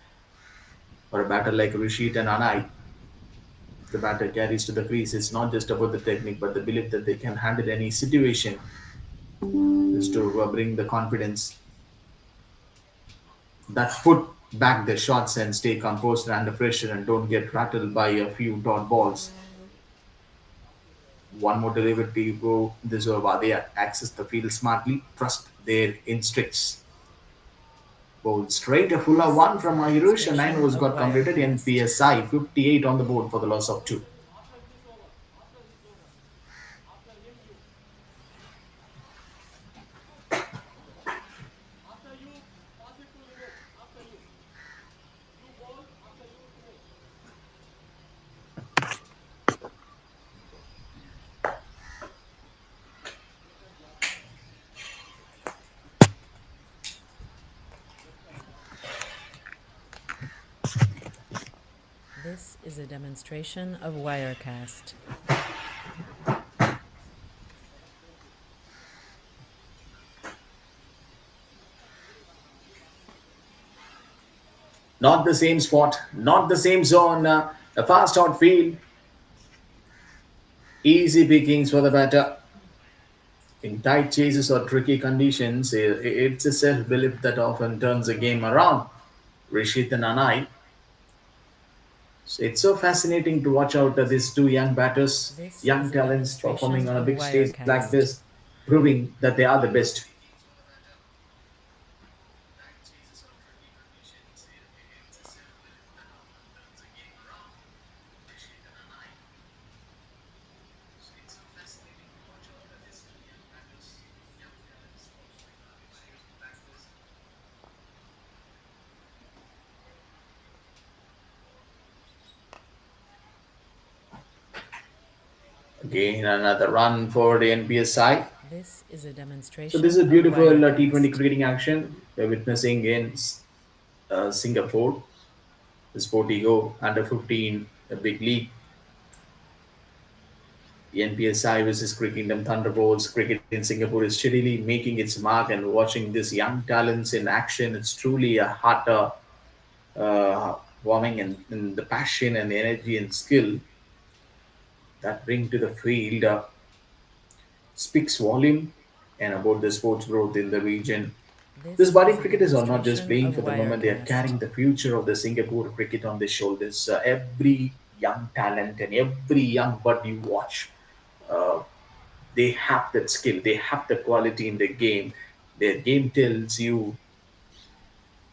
for a batter like Rishit and Anai. The batter carries to the crease. It's not just about the technique, but the belief that they can handle any situation is to bring the confidence that put back their shots and stay composed under pressure and don't get rattled by a few dot balls. One more delivery to go this over. They access the field smartly, trust their instincts. Bowled straight, a fuller This one is a from Ayush, and 9 demonstration overs of got completed. Wirecast. NPSI 58 on the board for the loss of 2. This is a demonstration of Wirecast. Not the same spot, not the same zone. A fast outfield, easy pickings for the batter. In tight chases or tricky conditions, it's a self belief that often turns a game around. Rishit and Anai. So it's so fascinating to watch out these two young batters, This is young a talents demonstration performing on a of big stage like Wirecast. this, proving that they are the best. Again, another run for the NPSI. This is a So this demonstration is of beautiful T20 Wirecast. cricketing action we're witnessing in Singapore. The SportyGo under 15, a big league. The NPSI versus Crickingdom Thunderbolts. Cricket in Singapore is steadily making its mark, and watching these young talents in action, it's truly a heart warming, and the passion and the energy and skill that bring to the field speaks volume and about the sports growth in the region. These This budding is a cricketers are not just demonstration playing of for the moment, they are Wirecast. carrying the future of the Singapore cricket on their shoulders. Every young talent and every young bud you watch, uh, they have that skill, they have the quality in the game. Their game tells you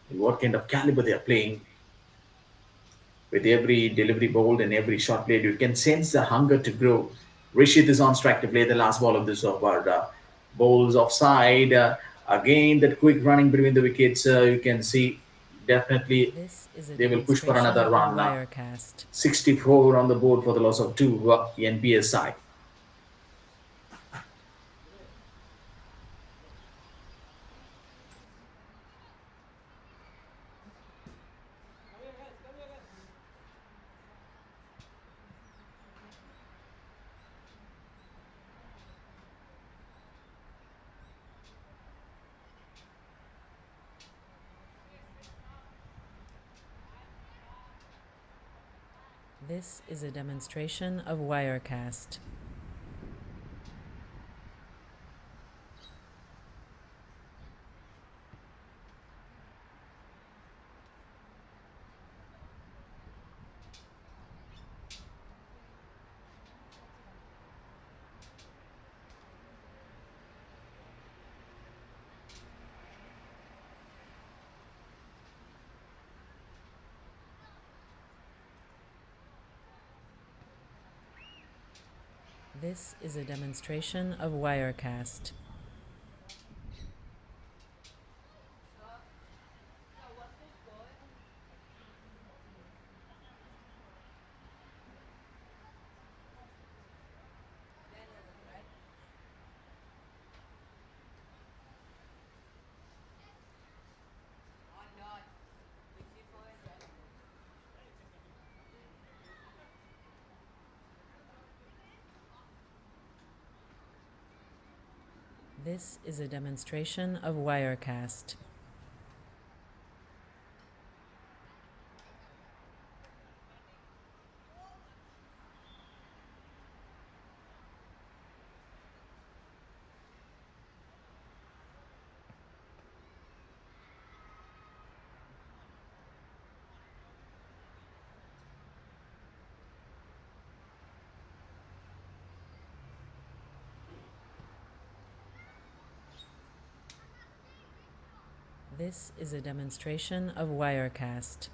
what kind of caliber they are playing. With every delivery bowled and every shot played, you can sense the hunger to grow. Rishit is on strike to play the last ball of this over. Bowls offside. Again, that quick running between the wickets, you can see definitely This is a they will push for demonstration another of run. Wirecast. 64 on the board for the loss of two. NPSI. Come here, guys. Come here, guys. This is a demonstration of Wirecast. This is a demonstration of Wirecast. This is a demonstration of Wirecast. This is a demonstration of Wirecast.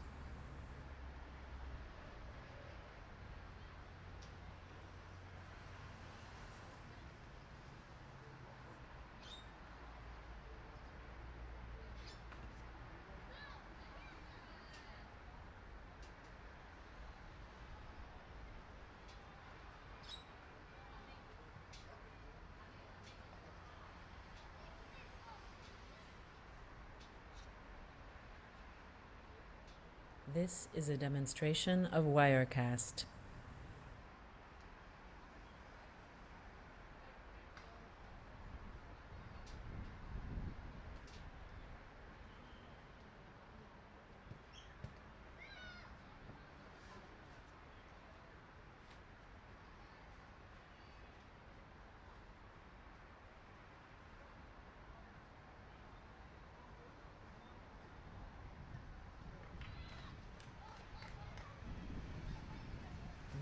This is a demonstration of Wirecast.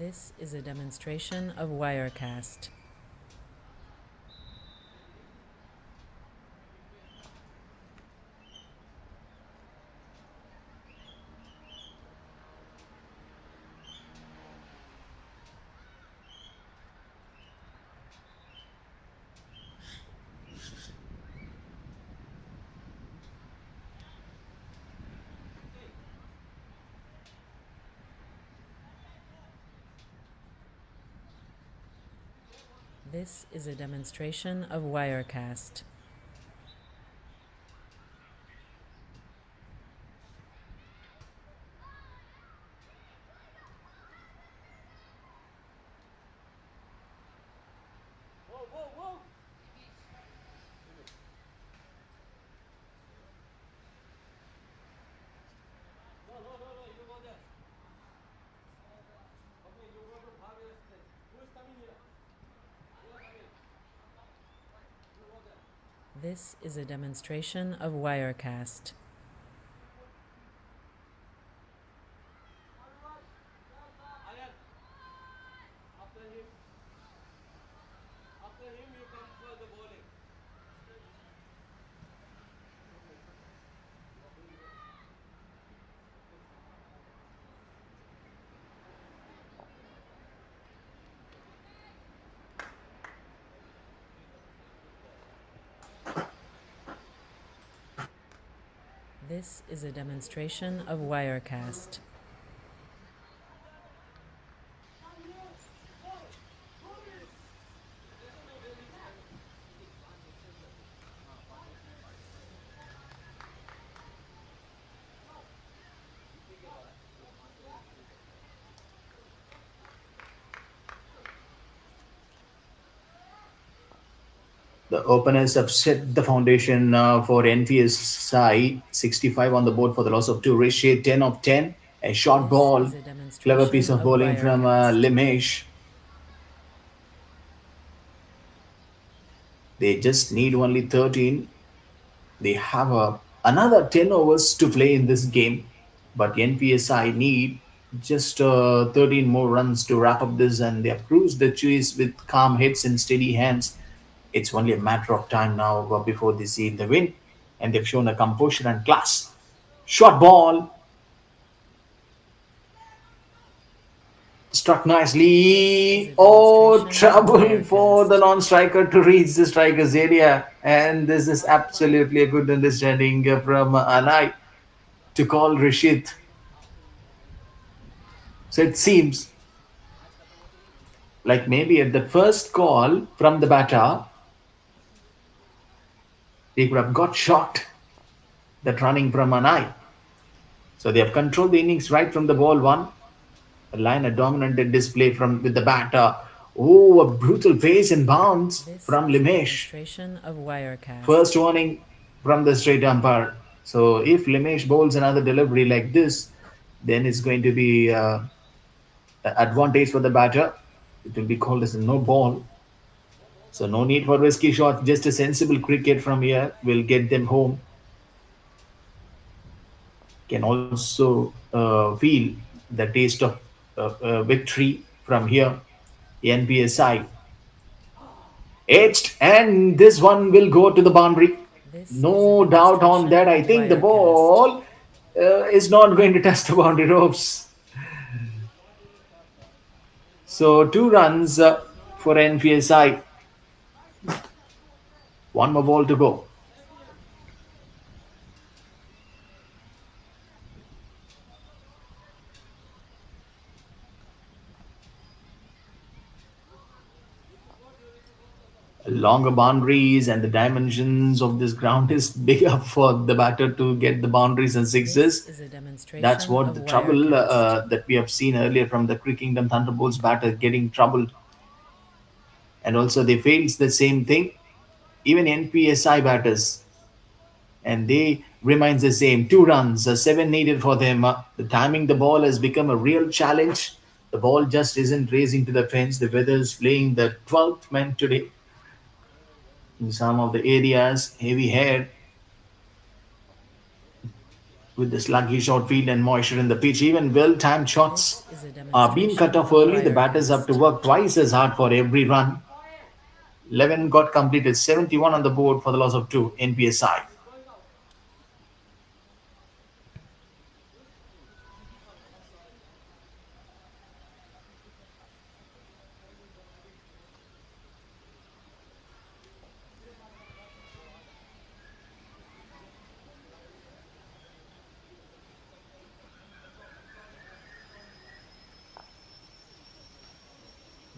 This is a demonstration of Wirecast. This is a demonstration of Wirecast. This is a demonstration of Wirecast. This is a demonstration of Wirecast. The openers have set the foundation for NPSI 65 on the board for the loss of two. Rishi 10 of 10. A short This ball. is a Clever piece demonstration of of bowling from Wirecast. Limesh. They just need only 13. They have another 10 overs to play in this game. But NPSI need just 13 more runs to wrap up this, and they have cruised the chase with calm heads and steady hands. It's only a matter of time now before they see the win, and they've shown a composure and class. Short ball struck This is nicely. a Oh, demonstration of trouble for the Wirecast. non-striker to reach the striker's area, and this is absolutely a good understanding from Anai to call Rashid. So it seems like maybe at the first call from the batter, they could have got shocked that running from Anai. So they have controlled the innings right from the ball one. A line a dominant display from with the batter. Oh, a brutal pace and bounce This from is a Limesh. demonstration of Wirecast. First warning from the straight umpire. So if Limesh bowls another delivery like this, then it's going to be an advantage for the batter. It will be called as a no ball. So no need for risky shots. Just a sensible cricket from here will get them home. Can also feel the taste of victory from here. NPSI edged, and this one will go to the boundary. This is a No doubt on demonstration that. I of think the Wirecast. ball is not going to touch the boundary ropes. So 2 runs for NPSI. One more ball to go. longer boundaries, and the dimensions of this ground is big up for the batter to get the boundaries and This sixes. is a That's demonstration what of the trouble Wirecast. that we have seen earlier from the Crickingdom Thunderbolts batter getting troubled, and also they fails the same thing. Even NPSI batters, and they remains the same. 2 runs, seven needed for them. The timing the ball has become a real challenge. The ball just isn't racing to the fence. The weather is playing the 12th man today in some of the areas. Heavy hair with the sluggish outfield and moisture in the pitch. Even well-timed This shots is a are being cut demonstration off of early. The batters have to Wirecast. work twice as hard for every run. 11 got completed, 71 on the board for the loss of 2. NPSI.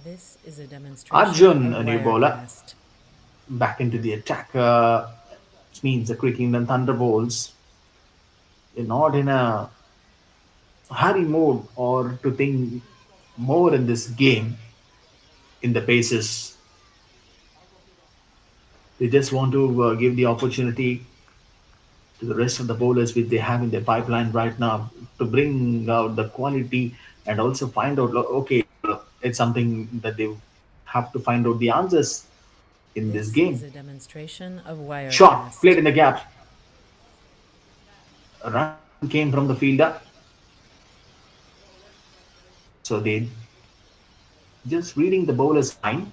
This is a demonstration Arjun, of a new bowler, Wirecast. back into the attack. Which means the Crickingdom Thunderbolts. They're not in a hurry mode or to think more in this game in the bases. They just want to give the opportunity to the rest of the bowlers which they have in their pipeline right now to bring out the quality and also find out, okay, it's something that they have to find out the answers in this This is game. a demonstration of Shot, played Wirecast. in the gap. A run came from the fielder. So they just reading the bowler's mind.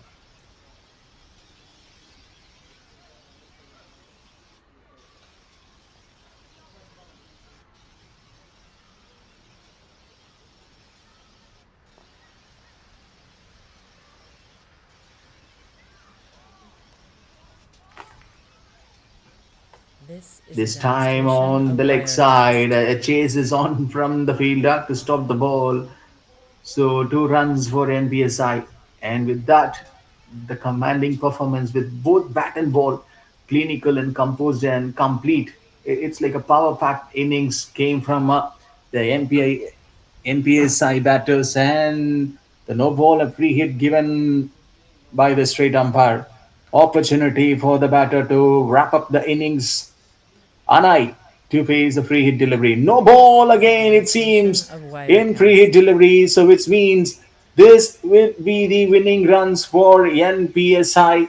This is a This time demonstration on of the leg side, Wirecast. a chase is on from the fielder to stop the ball. So 2 runs for NPSI, and with that, the commanding performance with both bat and ball, clinical and composed and complete. It's like a power-packed innings came from the NPSI batters, and the no ball a free hit given by the straight umpire. Opportunity for the batter to wrap up the innings. Anai to face a free hit delivery. No This ball is a again, it demonstration seems, of in free hit Wirecast. delivery. So, which means this will be the winning runs for NPSI.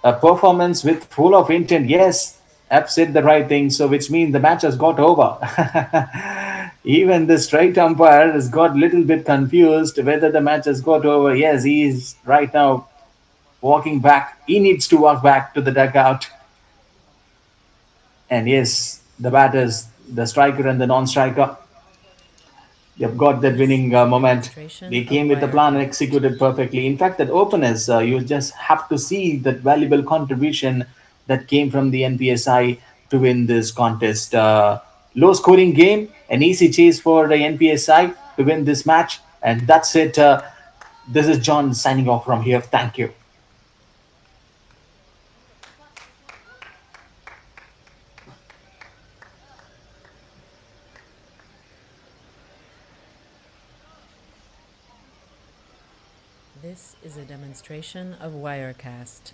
A performance with full of intent. Yes, I've said the right thing. So, which means the match has got over. Even the straight umpire has got a little bit confused whether the match has got over. Yes, he is right now walking back. He needs to walk back to the dugout. And yes, the batters, the striker and the non-striker, they've got that This winning is a moment. demonstration They of came with the plan and Wirecast. executed perfectly. In fact, that openness, you just have to see that valuable contribution that came from the NPSI to win this contest. Low scoring game, an easy chase for the NPSI to win this match. And that's it. This is John signing off from here. Thank you. This is a demonstration of Wirecast.